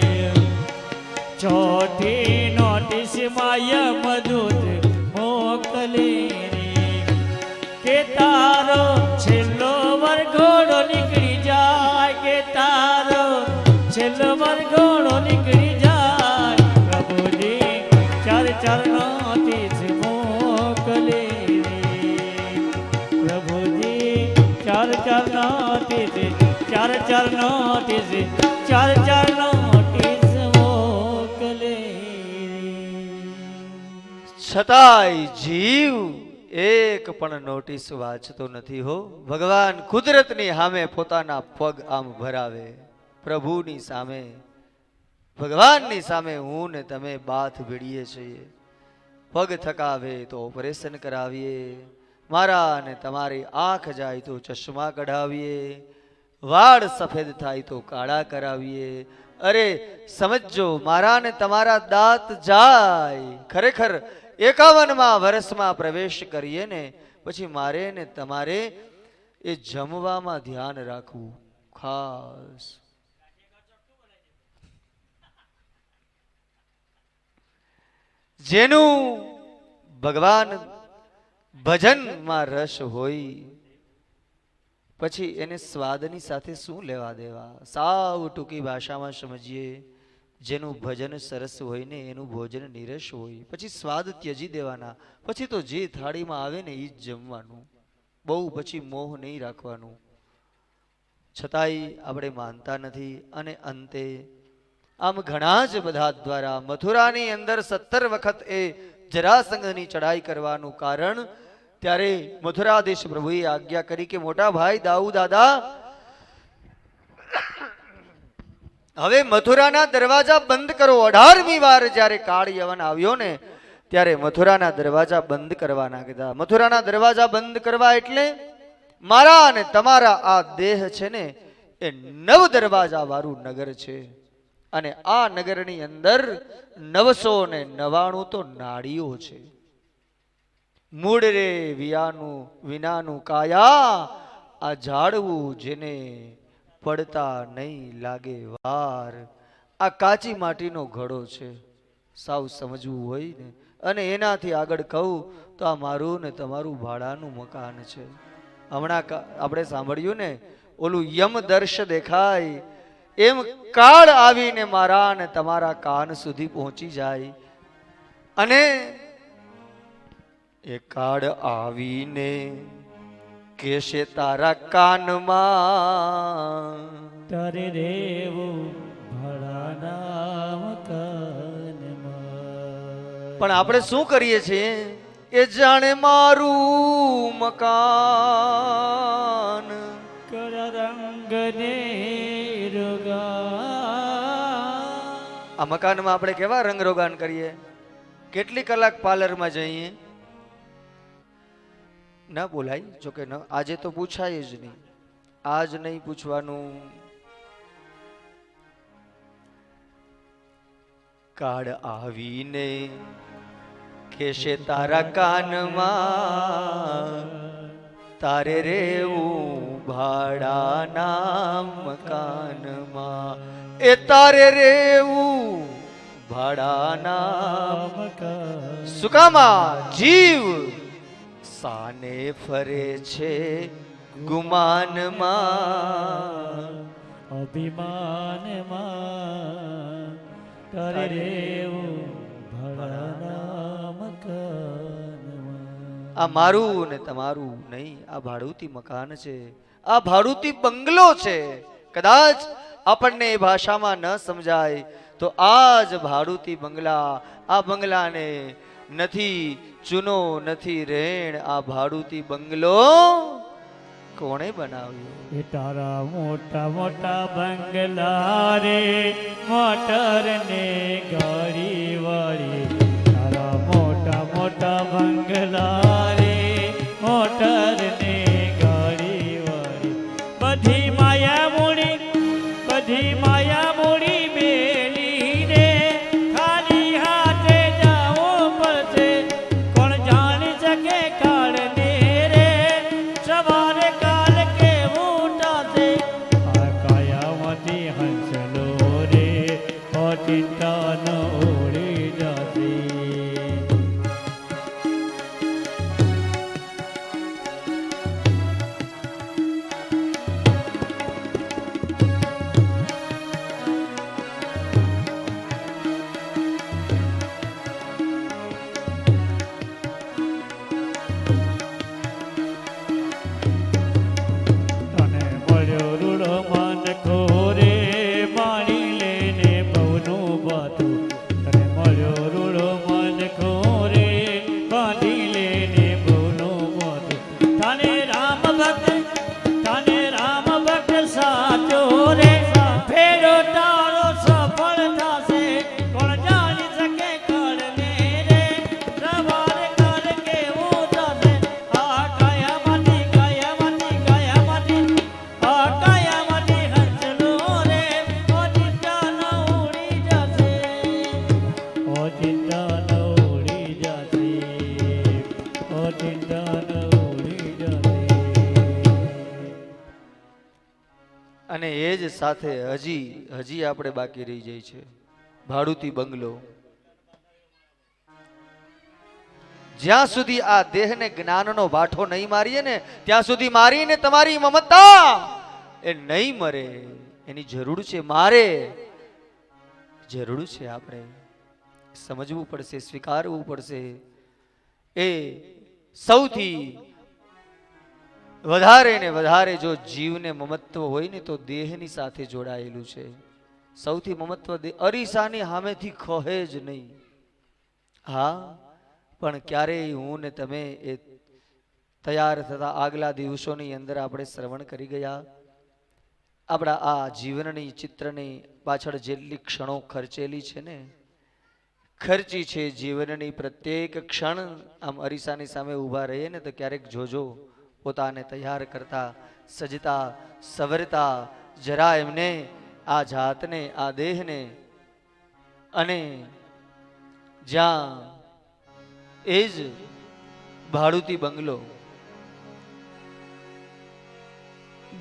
ચોથી નોટિસ યમદૂત મોકલે રે, કે તારો છેલ્લો વરઘોડો નીકળી જાય, કે તારો છેલ્લો વરઘોડો નીકળી જાય. પ્રભુજી ચાર ચાર નોટિસ મોકલે રે, પ્રભુજી ચાર ચાર નોટિસ, ચાર ચાર નોટિસ, ચાર ચાર નોટિસ મોકલે રે. છતાંય જીવ એક પણ નોટિસ વાંચતો નથી હો. ભગવાન કુદરતની સામે પોતાના પગ આમ ભરાવે, પ્રભુની સામે, ભગવાનની સામે હું ને તમે બાથ ભીડીએ છીએ. પગ થકાવે તો ઓપરેશન કરાવીએ, મારા ને તમારી આંખ જાય તો ચશ્મા કઢાવીએ, વાળ સફેદ થાય તો કાળા કરાવીએ. અરે સમજો, મારા ને તમારા દાંત જાય. ખરેખર 51મા વર્ષમાં પ્રવેશ કરીએ ને પછી મારે ને તમારે એ જમવામાં ધ્યાન રાખવું ખાસ. જેનું ભગવાન ભજનમાં રસ હોય પછી એને સ્વાદની સાથે શું લેવા દેવા? સાવ ટૂંકી ભાષામાં સમજીએ, જેનું ભજન સરસ હોય ને એનું ભોજન નિરસ હોય, પછી સ્વાદ ત્યજી દેવાના. પછી તો જે થાળીમાં આવે ને એ જ જમવાનું, બહુ પછી મોહ નહીં રાખવાનું. છતાંય આપણે માનતા નથી. અને અંતે આમ ઘણા જ બધા દ્વારા મથુરાની અંદર 17 વખત એ જરાસંઘની ચડાઈ કરવાનું કારણ ત્યારે મથુરાધીશ પ્રભુએ આજ્ઞા કરી કે મોટા ભાઈ દાઉ દાદા, હવે મથુરાના દરવાજા બંધ કરો. 18મી વાર જ્યારે કાળ યવન આવ્યો ને ત્યારે મથુરાના દરવાજા બંધ કરવાના કીધા. મથુરાના દરવાજા બંધ કરવા એટલે મારા અને તમારા આ દેહ છે ને એ 9 દરવાજા વાળું નગર છે. અને આ નગરની અંદર 999 તો નાડીઓ છે. મૂળ રે વિનાનું કાયા, આ ઝાડવું જેને પડતા નહીં લાગે વાર. આ કાચી માટીનો ઘડો છે, સાવ સમજવું હોય ને. અને એનાથી આગળ કહું તો આ મારું ને તમારું ભાડાનું મકાન છે. હમણાં આપણે સાંભળ્યું ને ઓલું યમ દર્શ દેખાય, એમ કાળ આવીને મારા ને તમારા કાન સુધી પહોંચી જાય. અને એ કાળ આવીને કેશે તારા કાનમાં, તારે રેવું ભાડાના મકાનમાં. પણ આપણે શું કરીએ છીએ? એ જાણે મારું મકાન કર રંગને રોગા. આ મકાનમાં આપણે કેવા રંગ રોગાન કરીએ? કેટલી કલાક પાર્લરમાં જઈએ? ના બોલાય, જોકે ન આજે તો પૂછાય જ નહીં. આજ નહીં પૂછવાનું. કાળ આવીને કેશે તારા કાનમાં, તારે રેવું ભાડાના મકાનમાં. એ તારે રેવું ભાડાના મકાન. સુકામાં જીવ સાને ફરે છે ગુમાનમાં. અભિમાનમાં તારે રેવું ભાડાના મકાનમાં. આ મારું ને તમારું નહીં, આ ભાડુતી મકાન છે, આ ભાડુતી બંગલો છે. કદાચ આપણને એ ભાષામાં ન સમજાય તો આ જ ભાડુતી બંગલા, આ બંગલાને નથી ચૂનો નથી રેણ, આ ભાડુતી બંગલો કોણે બનાવ્યો? એ તારા મોટા મોટા બંગલા રે, મોટર ને ગાડી વાળી. તારા મોટા મોટા બંગલા રે, મોટર ને ગાડી વાળી. બધી માયા મૂડી, બધી માયા મૂડી મેલી રે, ખાલી હાથે જાવું પડશે. કોણ જાણી શકે કાળને રે, સવારે કાલ કેવું થાશે. આ કાયામાંથી હંસલો રે, ચિંતા ન ઉડી જશે. તને મળ્યો રૂડો મન ખોરે, માણી લેને બહુનું બાતું. તને મળ્યો રૂડો મન ખોરે, બાંધી લેને બહુનું બાતું. તને રામ ભક્ત સાચો રે, ફેરો તારો સફળ થાશે. કોણ જાણી શકે કાળને રે, સવારે કાલ કેવું થાશે. આ કાયામાંથી હંસલો રે, ઓ ચિંતા ન ઉડી જશે. ઓ ચિંતા ન ઉડી જશે. ઓ ચિંતા ન ઉડી જશે. અને એ જ સાથે હજી આપણે બાકી રહી જાય છે ભાડુતી બંગલો. જ્યાં સુધી આ દેહને જ્ઞાનનો બાઠો નહીં મારીએ ને ત્યાં સુધી મારીને તમારી મમતા એ નહીં મરે. એની જરૂર છે, મારે જરૂર છે. આપણે સમજવું પડશે, સ્વીકારવું પડશે. એ સૌથી વધારે ને વધારે જો જીવને મમત્વ હોય ને તો દેહની સાથે જોડાયેલું છે. સૌથી મમત્વ અરીસાની સામેથી ખોહે જ નહીં. હા, પણ ક્યારેય હું ને તમે એ તૈયાર થતા આગલા દિવસોની અંદર આપણે શ્રવણ કરી ગયા. આપણા આ જીવનની ચિત્રની પાછળ જેટલી ક્ષણો ખર્ચેલી છે ને, ખર્ચી છે જીવનની પ્રત્યેક ક્ષણ. આમ અરીસાની સામે ઊભા રહીએ ને તો ક્યારેક જોજો પોતાને તૈયાર કરતા, સજતા, સવરતા જરા એમને આ જાતને, આ દેહને, અને જ્યાં એ જ ભાડુતી બંગલો,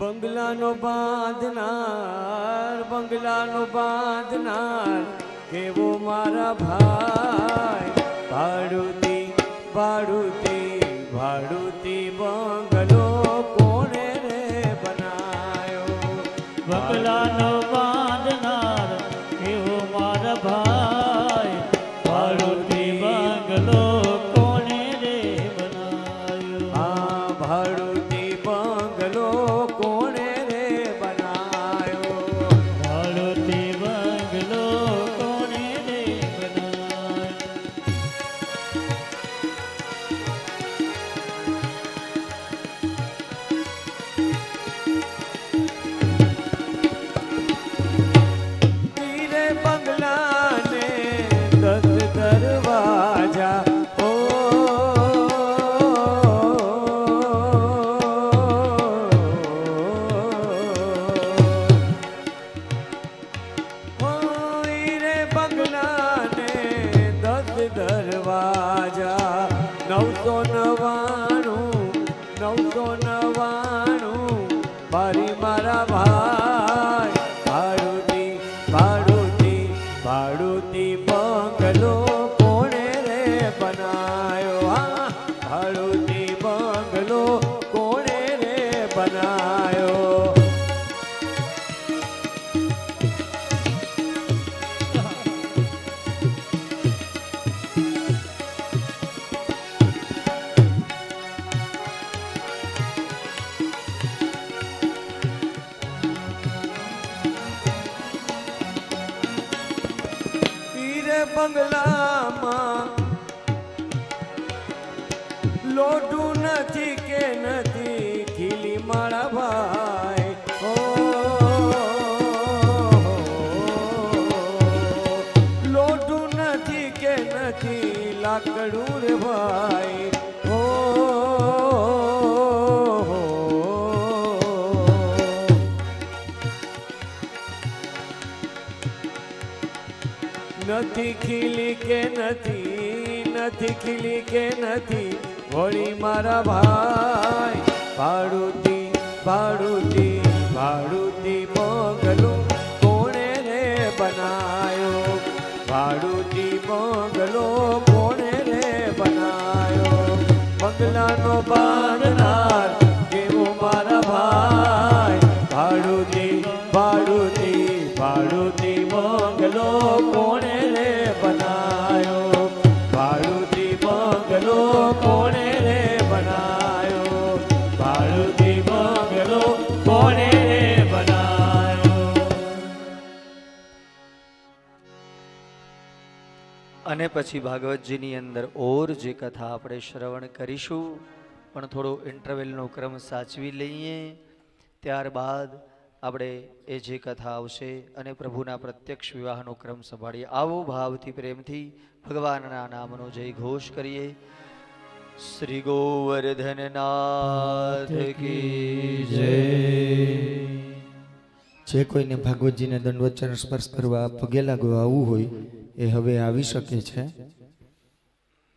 બંગલાનો બાંધનાર, બંગલાનો બાંધનાર કેવો મારા ભાઈ. ભાડુતી ભાડુતી ભાડુતી બંગલો કોણે રે બનાયો. બંગલાનો બાંધનાર કેવો મારા ભાઈ. ભાડુતી બંગલો કોણે રે બનાયો. આ ભાડુતી બંગલો કોણે રે બનાયો. ભાડુતી બંગલો કોણે રે બનાયો. વીરે બંગલાને 10 દરવાજા. વીરે બંગલાને 10 દરવાજા. 999 મારી મારા ભાઈ. ભાડુતી ભાડુતી ભાડુતી બંગલો કોણે રે બનાયો. હા, ભાડુતી બંગલો કોણે રે બનાયો. વીરે બંગલામાં લોઢું નથી કે નથી ખીલી મારા ભાઈ. ઓ લોઢું નથી કે નથી લાકડું રે ભાઈ. ઓ નથી ખીલી કે નથી, નથી ખીલી કે નથી વળી મારા ભાઈ. ભાડુતી ભાડુતી ભાડુતી બંગલો કોણે રે બનાયો. ભાડુતી બંગલો કોણે રે બનાયો. બંગલાનો બાંધનાર કેવો મારા ભાઈ. ભાડુતી ભાડુતી ભાડુતી બંગલો કોણે રે બનાયો. ભાડુતી બંગલો કોણે રે બનાયો. ભાડુતી બંગલો કોણે રે બનાયો. અને પછી ભાગવતજીની અંદર ઓર જે કથા આપણે શ્રવણ કરીશું, પણ થોડો ઇન્ટરવેલનો ક્રમ સાચવી લઈએ. ત્યારબાદ આપણે એ જે કથા આવશે અને પ્રભુના પ્રત્યક્ષ વિવાહનો ક્રમ સંભાળીએ. આવો ભાવથી પ્રેમથી ભગવાનના નામનો જય ઘોષ કરીએ. શ્રી ગોવર્ધનનાથ કી જય. જે કોઈને ભાગવતજીને દંડવત ચરણ સ્પર્શ કરવા પગે લાગવા આવવું હોય એ હવે આવી શકે છે.